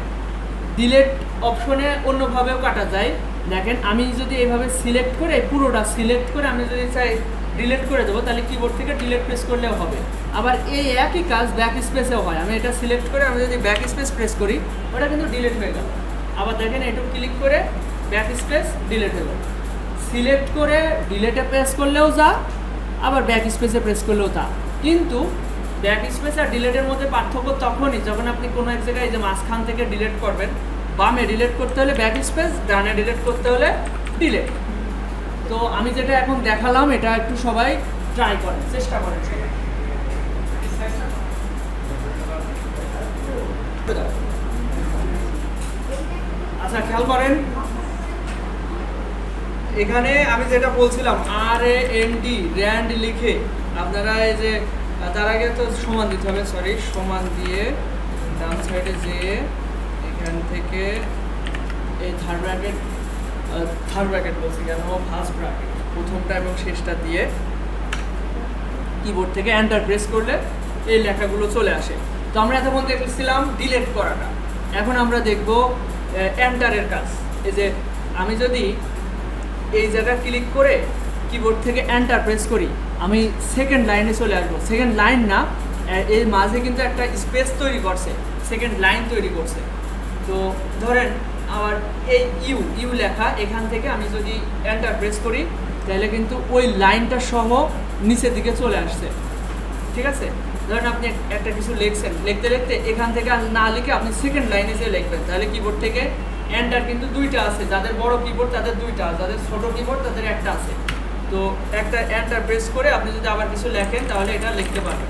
ডিলিট অপশনে অন্যভাবেও কাটা যায়। দেখেন আমি যদি এইভাবে সিলেক্ট করে পুরোটা সিলেক্ট করে আমি যদি চাই ডিলিট করে দেবো, তাহলে কিবোর্ড থেকে ডিলিট প্রেস করলেও হবে। আবার এই একই কাজ ব্যাক স্পেসেও হয়, আমি এটা সিলেক্ট করে আমি যদি ব্যাক স্পেস প্রেস করি, ওটা কিন্তু ডিলিট হয়ে গেল। আবার দেখেন একটু ক্লিক করে ব্যাক স্পেস ডিলিট হয়ে গেল। সিলেক্ট করে ডিলিটে প্রেস করলেও যা, আবার ব্যাক স্পেসে প্রেস করলেও তা। কিন্তু ব্যাক স্পেস আর ডিলিটের মধ্যে পার্থক্য তখনই যখন আপনি কোনো এক জায়গায় যে মাঝখান থেকে ডিলিট করবেন, বামে ডিলিট করতে হলে ব্যাক স্পেস, ডানে ডিলিট করতে হলে ডিলিট। তো আমি যেটা এখন দেখালাম এটা একটু সবাই ট্রাই করেন, চেষ্টা করেন সবাই। আচ্ছা খেয়াল করেন, এখানে আমি যেটা বলছিলাম RAND র্যান্ড লিখে আপনারা এই যে তার আগে তো সমান দিতে হবে, সমান দিয়ে ডান সাইডে যেয়ে এখান থেকে এই থার্ড ব্র্যাকেট বলছি কেন, ফার্স্ট ব্র্যাকেট প্রথমটা এবং শেষটা দিয়ে কিবোর্ড থেকে এন্টার প্রেস করলে এই লেখাগুলো চলে আসে। তো আমরা এতক্ষণ দেখছিলাম ডিলিট করাটা, এখন আমরা দেখব এন্টারের কাজ। এই যে আমি যদি এই জায়গা ক্লিক করে কিবোর্ড থেকে এন্টার প্রেস করি, আমি সেকেন্ড লাইনে চলে আসবো। সেকেন্ড লাইন না, এর মাঝে কিন্তু একটা স্পেস তৈরি করছে, সেকেন্ড লাইন তৈরি করছে। তো ধরেন আবার এই ইউ লেখা, এখান থেকে আমি যদি এন্টার প্রেস করি তাহলে কিন্তু ওই লাইনটা সহ নিচের দিকে চলে আসছে, ঠিক আছে? ধরেন আপনি একটা কিছু লিখছেন, লিখতে লিখতে এখান থেকে না লিখে আপনি সেকেন্ড লাইনে যে লিখবেন, তাহলে কিবোর্ড থেকে এন্টার কিন্তু দুইটা আছে, যাদের বড় কিবোর্ড তাদের দুইটা, যাদের ছোট কিবোর্ড তাদের একটা আছে। তো একটা এন্টার প্রেস করে আপনি যদি আবার কিছু লেখেন তাহলে এটা লিখতে পারবেন।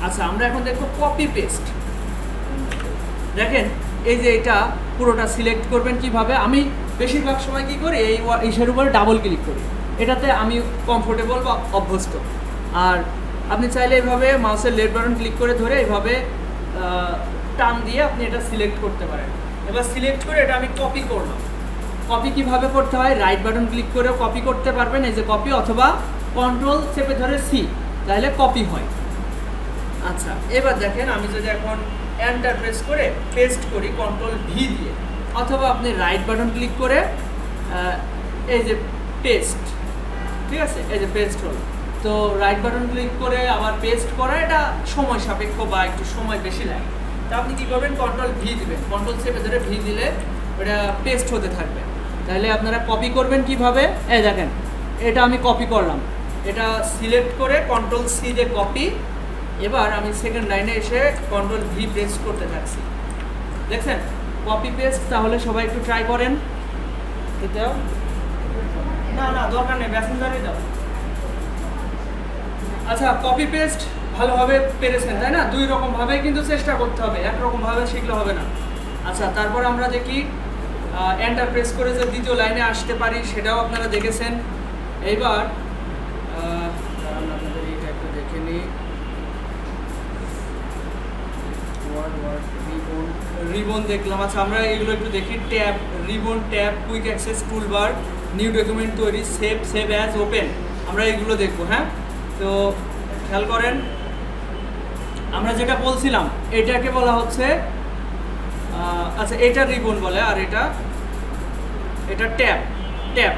আচ্ছা, আমরা এখন দেখবো কপি পেস্ট। দেখেন এই যে এটা পুরোটা সিলেক্ট করবেন কিভাবে। আমি বেশিরভাগ সময় কি করি, এই ইসের উপরে ডাবল ক্লিক করি, এটাতে আমি কমফোর্টেবল বা অভ্যস্ত। আর আপনি চাইলে এইভাবে মাউসের লেফট বাটন ক্লিক করে ধরে এইভাবে টান দিয়ে আপনি এটা সিলেক্ট করতে পারেন। এবার সিলেক্ট করে এটা আমি কপি করলাম। কপি কিভাবে করতে হয়, রাইট বাটন ক্লিক করেও কপি করতে পারবেন, এই যে কপি, অথবা কন্ট্রোল চেপে ধরে সি, তাহলে কপি হয়। আচ্ছা, এবার দেখেন আমি যদি এখন এন্টার প্রেস করে পেস্ট করি কন্ট্রোল ভি দিয়ে, অথবা আপনি রাইট বাটন ক্লিক করে এই যে পেস্ট, ঠিক আছে, এই যে পেস্ট হলো। তো রাইট বাটন ক্লিক করে আবার পেস্ট করা এটা সময় সাপেক্ষ বা একটু সময় বেশি লাগে। তা আপনি কী করবেন, কন্ট্রোল ভি দিবেন, কন্ট্রোল চেপে ধরে ভি দিলে ওটা পেস্ট হতে থাকবে। তাহলে আপনারা কপি করবেন কিভাবে, এই দেখেন এটা আমি কপি করলাম, এটা সিলেক্ট করে কন্ট্রোল সি দিয়ে কপি। এবার আমি সেকেন্ড লাইনে এসে কন্ট্রোল ভি প্রেস করতে থাকছি, দেখছেন কপি পেস্ট। তাহলে সবাই একটু ট্রাই করেন। এটাও না না দরকার নেই, প্যাসেঞ্জারই দাও। আচ্ছা, কপি পেস্ট ভালোভাবে পেরেছেন তাই না? দুই রকমভাবে কিন্তু চেষ্টা করতে হবে, একরকমভাবে শিখলে হবে না। আচ্ছা, তারপর আমরা দেখি এন্টার প্রেস করে যে দ্বিতীয় লাইনে আসতে পারি, সেটাও আপনারা দেখেছেন। এইবার আপনাদের এইটা একটু দেখে নিই, রিবন দেখলাম। আচ্ছা, আমরা এগুলো একটু দেখি। Tab, ribbon, tab, quick access toolbar, new document তৈরি, সেভ, সেভ অ্যাজ, ওপেন, আমরা এগুলো দেখবো। হ্যাঁ, তো খেয়াল করেন, আমরা যেটা বলছিলাম এটাকে বলা হচ্ছে আচ্ছা এটা রিবন বলে, আর এটা ট্যাব। ট্যাব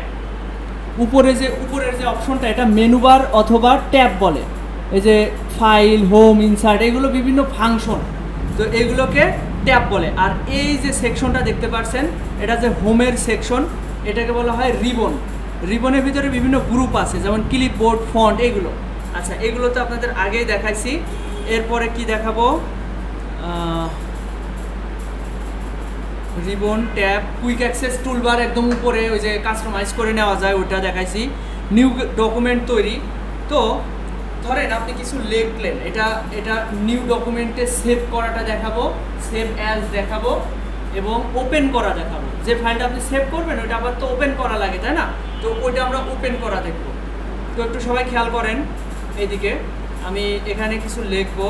উপরের যে অপশনটা, এটা মেনু বার অথবা ট্যাব বলে। এই যে ফাইল, হোম, ইনসার্ট, এগুলো বিভিন্ন ফাংশন, তো এগুলোকে ট্যাব বলে। আর এই যে সেকশনটা দেখতে পাচ্ছেন, এটা যে হোমের সেকশন, এটাকে বলা হয় রিবন। রিবনের ভিতরে বিভিন্ন গ্রুপ আছে, যেমন ক্লিপবোর্ড, ফন্ট, এগুলো। আচ্ছা, এগুলো তো আপনাদের আগেই দেখাইছি। এরপরে কি দেখাবো, ribbon, tab, quick access toolbar একদম উপরে ওই যে কাস্টমাইজ করে নেওয়া যায়, ওইটা দেখাইছি। নিউ ডকুমেন্ট তৈরি, তো ধরেন আপনি কিছু লিখলেন, এটা নিউ ডকুমেন্টে সেভ করাটা দেখাবো, সেভ অ্যাজ দেখাবো, এবং ওপেন করা দেখাবো। যে ফাইলটা আপনি সেভ করবেন ওইটা আবার তো ওপেন করা লাগে তাই না? তো ওইটা আমরা ওপেন করা দেখবো। তো একটু সবাই খেয়াল করেন, এইদিকে আমি এখানে কিছু লিখবো।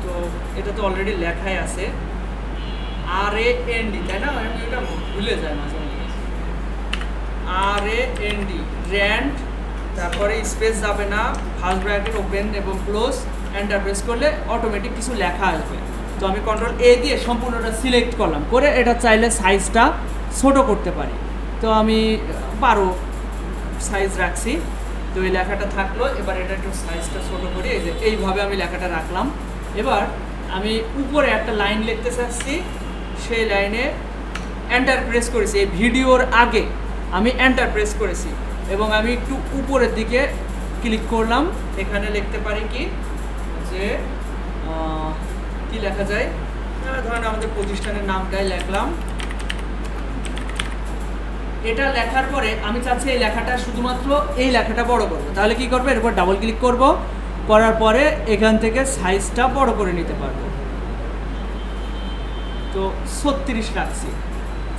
তো এটা তো অলরেডি লেখাই আছে, RAND, তাই না? আমি এটা ভুলে যাই মাঝে মাঝে। RAND, র্যান্ড, তারপরে স্পেস যাবে না, ফার্স্ট ব্র্যাকেট ওপেন এবং ক্লোজ, এন্টার প্রেস করলে অটোমেটিক কিছু লেখা আসবে। তো আমি কন্ট্রোল A দিয়ে সম্পূর্ণটা সিলেক্ট করলাম, করে এটা চাইলে সাইজটা ছোট করতে পারি। তো আমি 12 সাইজ রাখছি। তো এই লেখাটা থাকলো, এবার এটা একটু সাইজটা ছোট করি, এই যে এইভাবে আমি লেখাটা রাখলাম। এবার আমি উপরে একটা লাইন লিখতে চাচ্ছি, সেই লাইনে এন্টার প্রেস করেছি। এই ভিডিওর আগে আমি এন্টার প্রেস করেছি এবং আমি একটু উপরের দিকে ক্লিক করলাম। এখানে লিখতে পারি কি, যে কি লেখা যায়, ধরেন আমাদের প্রতিষ্ঠানের নামটাই লিখলাম। এটা লেখার পরে আমি চাচ্ছি এই লেখাটা শুধুমাত্র এই লেখাটা বড় করবো। তাহলে কি করবো, এরপর ডাবল ক্লিক করব, করার পরে এখান থেকে সাইজটা বড় করে নিতে পারবো। তো 36 রাখছি।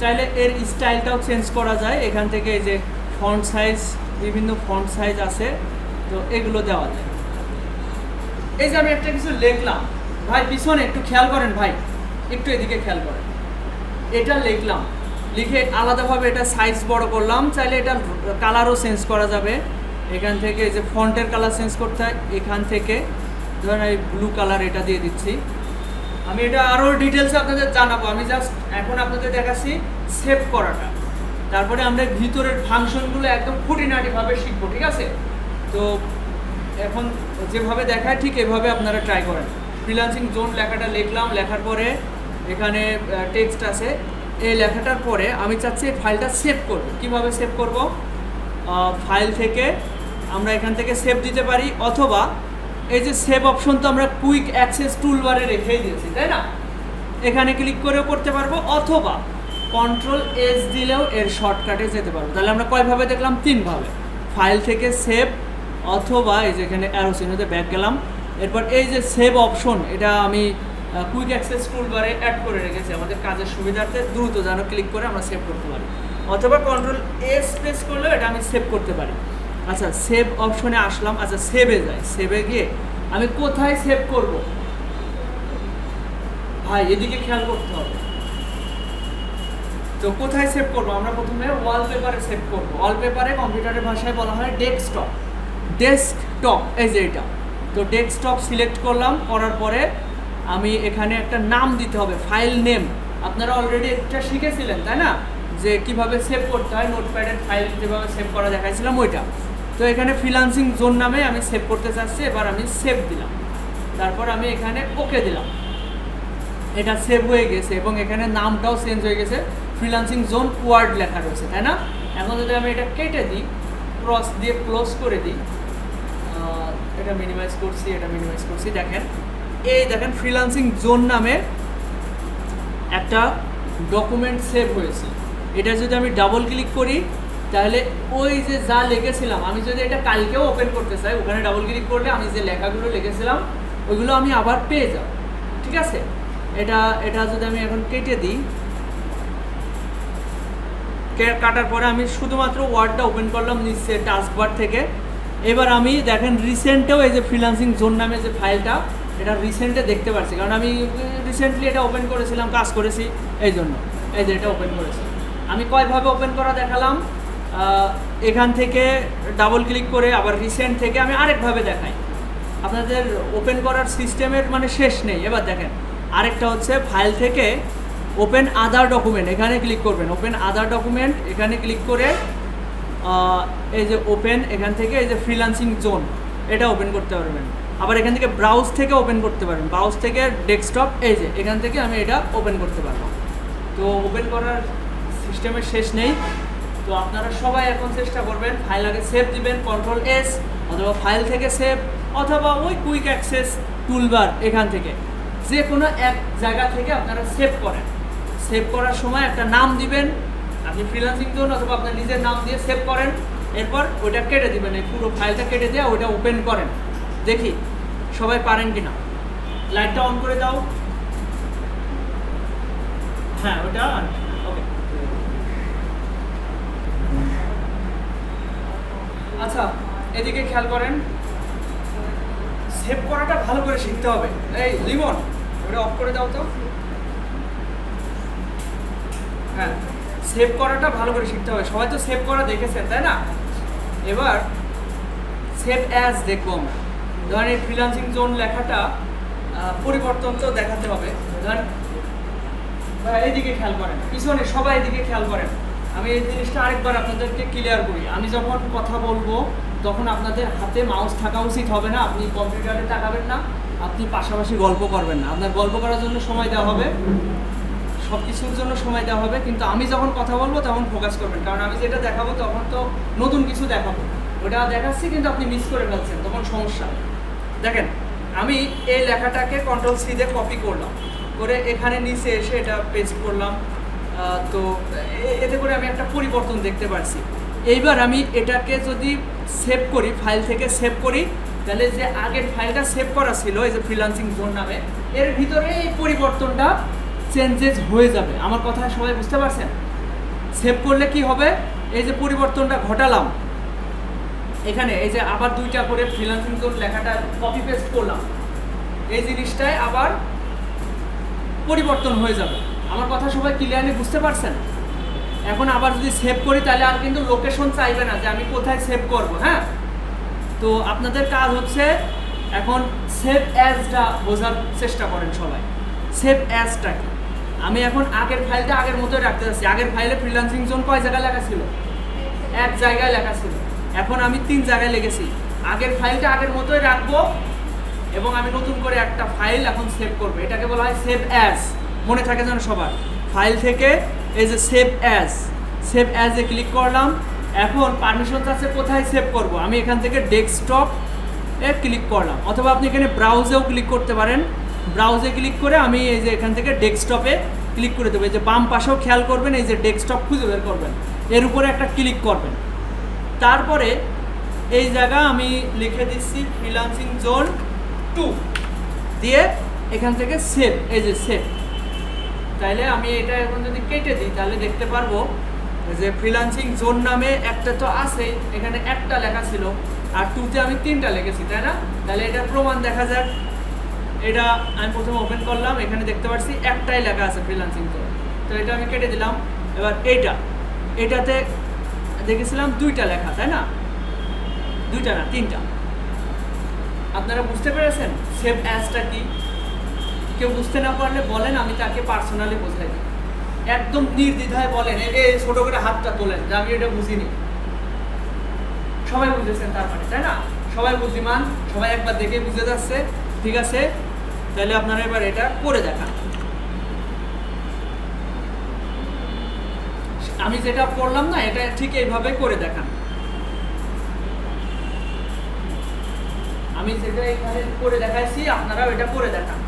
চাইলে এর স্টাইলটাও চেঞ্জ করা যায়, এখান থেকে এই যে ফন্ট সাইজ, বিভিন্ন ফন্ট সাইজ আছে, তো এগুলো দেওয়া যায়। এই যে আমি একটা কিছু লিখলাম, ভাই পিছনে একটু খেয়াল করেন, ভাই একটু এদিকে খেয়াল করেন। এটা লিখলাম, লিখে আলাদাভাবে এটা সাইজ বড় করলাম। চাইলে এটা কালারও চেঞ্জ করা যাবে। এখান থেকে এই যে ফন্টের কালার চেঞ্জ করতে হয়, এখান থেকে ধরেন এই ব্লু কালার এটা দিয়ে দিচ্ছি। আমি এটা আরও ডিটেলসে আপনাদের জানাবো, আমি জাস্ট এখন আপনাদের দেখাচ্ছি সেভ করাটা। তারপরে আমরা ভিতরের ফাংশনগুলো একদম খুঁটিনাটিভাবে শিখবো, ঠিক আছে? তো এখন যেভাবে দেখায় ঠিক এভাবে আপনারা ট্রাই করেন। ফ্রিল্যান্সিং জোন লেখাটা লিখলাম, লেখার পরে এখানে টেক্সট আছে। এই লেখাটার পরে আমি চাচ্ছি এই ফাইলটা সেভ করব। কীভাবে সেভ করব, ফাইল থেকে আমরা এখান থেকে সেভ দিতে পারি, অথবা এই যে সেভ অপশন তো আমরা কুইক অ্যাক্সেস টুলবারে রেখেই দিয়েছি, তাই না? এখানে ক্লিক করেও করতে পারবো, অথবা Ctrl+S দিলেও এর শর্টকাটে যেতে পারবো। তাহলে আমরা কয়ভাবে দেখলাম? 3 ভাবে। ফাইল থেকে সেভ, অথবা এই যে এখানে অ্যারো চিহ্নতে ব্যাক গেলাম, এরপর এই যে সেভ অপশন, এটা আমি কুইক অ্যাক্সেস টুলবারে অ্যাড করে রেখেছি আমাদের কাজের সুবিধার্থে, দ্রুত যেন ক্লিক করে আমরা সেভ করতে পারি, অথবা Ctrl+S প্রেস করলেও এটা আমি সেভ করতে পারি। আচ্ছা, সেভ অপশনে আসলাম। আচ্ছা, সেভে যাই। সেভে গিয়ে আমি কোথায় সেভ করব ভাই, এদিকে খেয়াল করতে হবে। তো কোথায় সেভ করব? আমরা প্রথমে ওয়ালপেপারে সেভ করব। ওয়ালপেপারে কম্পিউটারের ভাষায় বলা হয় ডেস্কটপ। ডেস্কটপ এই যে এটা। তো ডেস্কটপ সিলেক্ট করলাম, করার পরে আমি এখানে একটা নাম দিতে হবে, ফাইল নেম। আপনারা অলরেডি এটা শিখেছিলেন, তাই না, যে কিভাবে সেভ করতে হয়, নোটপ্যাডের ফাইল যেভাবে সেভ করা দেখাইছিলাম ওইটা। তো এখানে ফ্রিল্যান্সিং জোন নামে আমি সেভ করতে চাচ্ছি। এবার আমি সেভ দিলাম, তারপর আমি এখানে ওকে দিলাম। এটা সেভ হয়ে গেছে এবং এখানে নামটাও চেঞ্জ হয়ে গেছে, ফ্রিল্যান্সিং জোন ওয়ার্ড লেখা রয়েছে, তাই না? এখন যদি আমি এটা কেটে দিই, ক্রস দিয়ে ক্লোজ করে দিই, এটা মিনিমাইজ করছি, এটা মিনিমাইজ করছি, দেখেন এই দেখেন ফ্রিল্যান্সিং জোন নামে একটা ডকুমেন্ট সেভ হয়েছে। এটা যদি আমি ডাবল ক্লিক করি, তাহলে ওই যে যা লিখেছিলাম, আমি যদি এটা কালকেও ওপেন করতে চাই, ওখানে ডাবল ক্লিক করলে আমি যে লেখাগুলো লিখেছিলাম ওইগুলো আমি আবার পেয়ে যাব। ঠিক আছে, এটা যদি আমি এখন কেটে দিই, কাটার পরে আমি শুধুমাত্র ওয়ার্ডটা ওপেন করলাম নিচে টাস্কবার থেকে। এবার আমি দেখেন রিসেন্টেও এই যে ফ্রিল্যান্সিং জোন নামে যে ফাইলটা, এটা রিসেন্টে দেখতে পাচ্ছি, কারণ আমি রিসেন্টলি এটা ওপেন করেছিলাম, কাজ করেছি, এই জন্য এই যে এটা ওপেন করেছি। আমি কয়ভাবে ওপেন করা দেখালাম, এখান থেকে ডাবল ক্লিক করে, আবার রিসেন্ট থেকে আমি আরেকভাবে দেখাই। আপনাদের ওপেন করার সিস্টেমের মানে শেষ নেই। এবার দেখেন আরেকটা হচ্ছে ফাইল থেকে ওপেন আদার ডকুমেন্ট, এখানে ক্লিক করবেন। ওপেন আদার ডকুমেন্ট এখানে ক্লিক করে এই যে ওপেন, এখান থেকে এই যে ফ্রিল্যান্সিং জোন এটা ওপেন করতে পারবেন। আবার এখান থেকে ব্রাউজ থেকে ওপেন করতে পারবেন, ব্রাউজ থেকে ডেস্কটপ, এই যে এখান থেকে আমি এটা ওপেন করতে পারবো। তো ওপেন করার সিস্টেমের শেষ নেই। তো আপনারা সবাই এখন চেষ্টা করবেন, ফাইল আগে সেভ দিবেন Ctrl+S, অথবা ফাইল থেকে সেভ, অথবা ওই কুইক অ্যাক্সেস টুলবার এখান থেকে যে কোনো এক জায়গা থেকে আপনারা সেভ করেন। সেভ করার সময় একটা নাম দিবেন, আপনি ফ্রিল্যান্সিং জোন অথবা আপনার নিজের নাম দিয়ে সেভ করেন। এরপর ওইটা কেটে দিবেন, এই পুরো ফাইলটা কেটে দিয়ে ওইটা ওপেন করেন। দেখি সবাই পারেন কিনা। লাইটটা অন করে দাও। হ্যাঁ, ওটা ওকে। আচ্ছা, এদিকে খেয়াল করেন, সেভ করাটা ভালো করে শিখতে হবে। এই লিমন, ওটা অফ করে দাও তো। হ্যাঁ, সেভ করাটা ভালো করে শিখতে হবে। সবাই তো সেভ করা দেখেছেন, তাই না? এবার সেভ অ্যাজ দেখবো আমরা। ধরেন এই ফ্রিল্যান্সিং জোন লেখাটা পরিবর্তন তো দেখাতে হবে। ধরেন এইদিকে খেয়াল করেন, পিছনে সবাই এদিকে খেয়াল করেন। আমি এই জিনিসটা আরেকবার আপনাদেরকে ক্লিয়ার করি। আমি যখন কথা বলবো তখন আপনাদের হাতে মাউস থাকা উচিত হবে না, আপনি কম্পিউটারে তাকাবেন না, আপনি পাশাপাশি গল্প করবেন না। আপনার গল্প করার জন্য সময় দেওয়া হবে, সব কিছুর জন্য সময় দেওয়া হবে, কিন্তু আমি যখন কথা বলবো তখন ফোকাস করবেন। কারণ আমি যেটা দেখাবো তখন তো নতুন কিছু দেখাবো, ওটা দেখাচ্ছি কিন্তু আপনি মিস করে ফেলছেন, তখন সমস্যা। দেখেন আমি এই লেখাটাকে Ctrl+C দিয়ে কপি করলাম, করে এখানে নিচে এসে এটা পেস্ট করলাম। তো এতে করে আমি একটা পরিবর্তন দেখতে পাচ্ছি। এইবার আমি এটাকে যদি সেভ করি, ফাইল থেকে সেভ করি, তাহলে যে আগের ফাইলটা সেভ করা ছিল এই যে ফ্রিল্যান্সিং জোন নামে, এর ভিতরে এই পরিবর্তনটা চেঞ্জেস হয়ে যাবে। আমার কথা সবাই বুঝতে পারছেন? সেভ করলে কি হবে, এই যে পরিবর্তনটা ঘটালাম এখানে, এই যে আবার দুইটা করে ফ্রিল্যান্সিং জোন লেখাটা কপি পেস্ট করলাম, এই জিনিসটাই আবার পরিবর্তন হয়ে যাবে। আমার কথা সবাই ক্লিয়ারলি বুঝতে পারছেন? এখন আবার যদি সেভ করি তাহলে আর কিন্তু লোকেশন চাইবে না যে আমি কোথায় সেভ করব। হ্যাঁ, তো আপনাদের কাজ হচ্ছে এখন সেভ অ্যাজটা বোঝার চেষ্টা করেন সবাই। সেভ অ্যাজটা কি? আমি এখন আগের ফাইলটা আগের মতোই রাখতে চাচ্ছি। আগের ফাইলে ফ্রিল্যান্সিং জোন কয় জায়গায় লেখা ছিল? এক জায়গায় লেখা ছিল। এখন আমি 3 জায়গায় লিখেছি। আগের ফাইলটা আগের মতোই রাখবো এবং আমি নতুন করে একটা ফাইল এখন সেভ করবো। এটাকে বলা হয় সেভ অ্যাজ। মনে থাকে যেন সবার। ফাইল থেকে এই যে সেভ অ্যাজ, সেভ অ্যাজে ক্লিক করলাম, এখন পারমিশন চাচ্ছে কোথায় সেভ করব, আমি এখান থেকে ডেস্কটপ এ ক্লিক করলাম, অথবা আপনি এখানে ব্রাউজেও ক্লিক করতে পারেন। ব্রাউজে ক্লিক করে আমি এই যে এখান থেকে ডেস্কটপে ক্লিক করে দেবো। এই যে বাম পাশেও খেয়াল করবেন, এই যে ডেস্কটপ খুঁজে বের করবেন, এর উপরে একটা ক্লিক করবেন। তারপরে এই জায়গা আমি লিখে দিচ্ছি ফ্রিল্যান্সিং জোন 2 দিয়ে এখান থেকে সেভ, এই যে সেভ। তাইলে আমি এটা এখন যদি কেটে দিই তাহলে দেখতে পারবো যে ফ্রিল্যান্সিং জোন নামে একটা তো আছে, এখানে একটা লেখা ছিল, আর 2তে আমি 3টা লিখেছি, তাই না? তাহলে এটার প্রমাণ দেখা যাক। এটা আমি প্রথমে ওপেন করলাম, এখানে দেখতে পাচ্ছি একটাই লেখা আছে ফ্রিল্যান্সিং জোন, তো এটা আমি কেটে দিলাম। এবার এটাতে দেখেছিলাম 2টা লেখা, তাই না? 2টা না 3টা। আপনারা বুঝতে পেরেছেন সেভ অ্যাজটা কি? কেউ বুঝতে না পারলে বলেন, আমি তাকে পার্সোনালি বোঝাই দিই। একদম নির্দ্বিধায় বলেন, এই ছোট করে হাতটা তোলেন যে আমি এটা বুঝিনি। সবাই বুঝেছেন তার মানে, তাই না? সবাই বুদ্ধিমান, সবাই একবার দেখে বুঝে যাচ্ছে। ঠিক আছে, তাহলে আপনারা এবার এটা করে দেখান। আমি যেটা পড়লাম না, এটা ঠিক এইভাবে করে দেখান। আমি যেটা এখানে করে দেখাইছি আপনারাও এটা করে দেখান।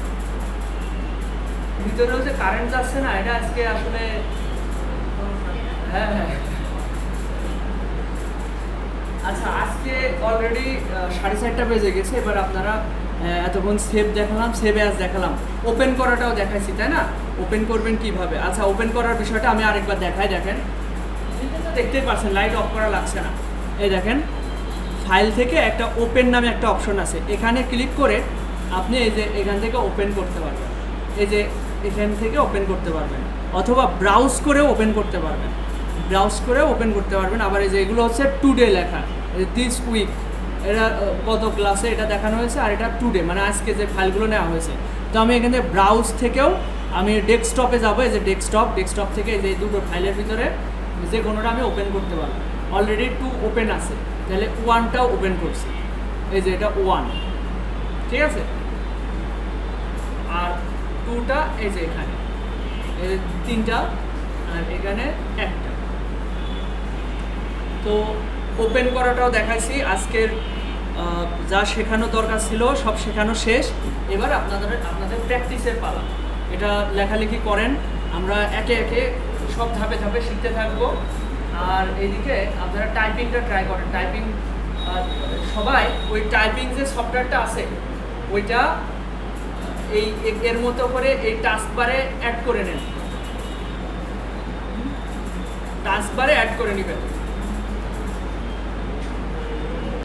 ভিতরেও যে কারেন্ট যাচ্ছে না, এটা আজকে আসলে হ্যাঁ হ্যাঁ। আচ্ছা, আজকে অলরেডি 4:30 বেজে গেছে। এবার আপনারা এতক্ষণ সেভ দেখালাম, সেভ অ্যাজ দেখালাম, ওপেন করাটাও দেখাইছি, তাই না? ওপেন করবেন কিভাবে? আচ্ছা, ওপেন করার বিষয়টা আমি আরেকবার দেখাই। দেখেন, দেখতেই পাচ্ছেন লাইট অফ করা লাগছে না। এই দেখেন, ফাইল থেকে একটা ওপেন নামে একটা অপশন আছে, এখানে ক্লিক করে আপনি এই যে এখান থেকে ওপেন করতে পারবেন। এই যে এখান থেকে ওপেন করতে পারবেন, অথবা ব্রাউজ করেও ওপেন করতে পারবেন। ব্রাউজ করেও ওপেন করতে পারবেন। আবার এই যে এগুলো হচ্ছে টুডে লেখা, দিস উইক, এটা গত ক্লাসে এটা দেখানো হয়েছে, আর এটা টুডে মানে আজকে যে ফাইলগুলো নেওয়া হয়েছে। তো আমি এখানে ব্রাউজ থেকেও আমি ডেস্কটপে যাবো। এই যে ডেস্কটপ থেকে এই যে দুটো ফাইলের ভিতরে যে কোনোটা আমি ওপেন করতে পারবো। অলরেডি 2 ওপেন আছে, তাহলে 1টাও ওপেন করছি। এই যে এটা 1, ঠিক আছে? আর 2টা এই যে এখানে, এই যে 3টা, আর এখানে 1টা। তো ওপেন করাটাও দেখাইছি। আজকের যা শেখানো দরকার ছিল সব শেখানো শেষ। এবার আপনাদের প্র্যাকটিসের পালা। এটা লেখালেখি করেন, আমরা একে একে সব ধাপে ধাপে শিখতে থাকবো। আর এইদিকে আপনারা টাইপিংটা ট্রাই করেন। টাইপিং সবাই ওই টাইপিং যে সফটওয়্যারটা আছে ওইটা এর মতো করে এই টাস্কবারে অ্যাড করে নেন, টাস্কবারে অ্যাড করে নেবেন।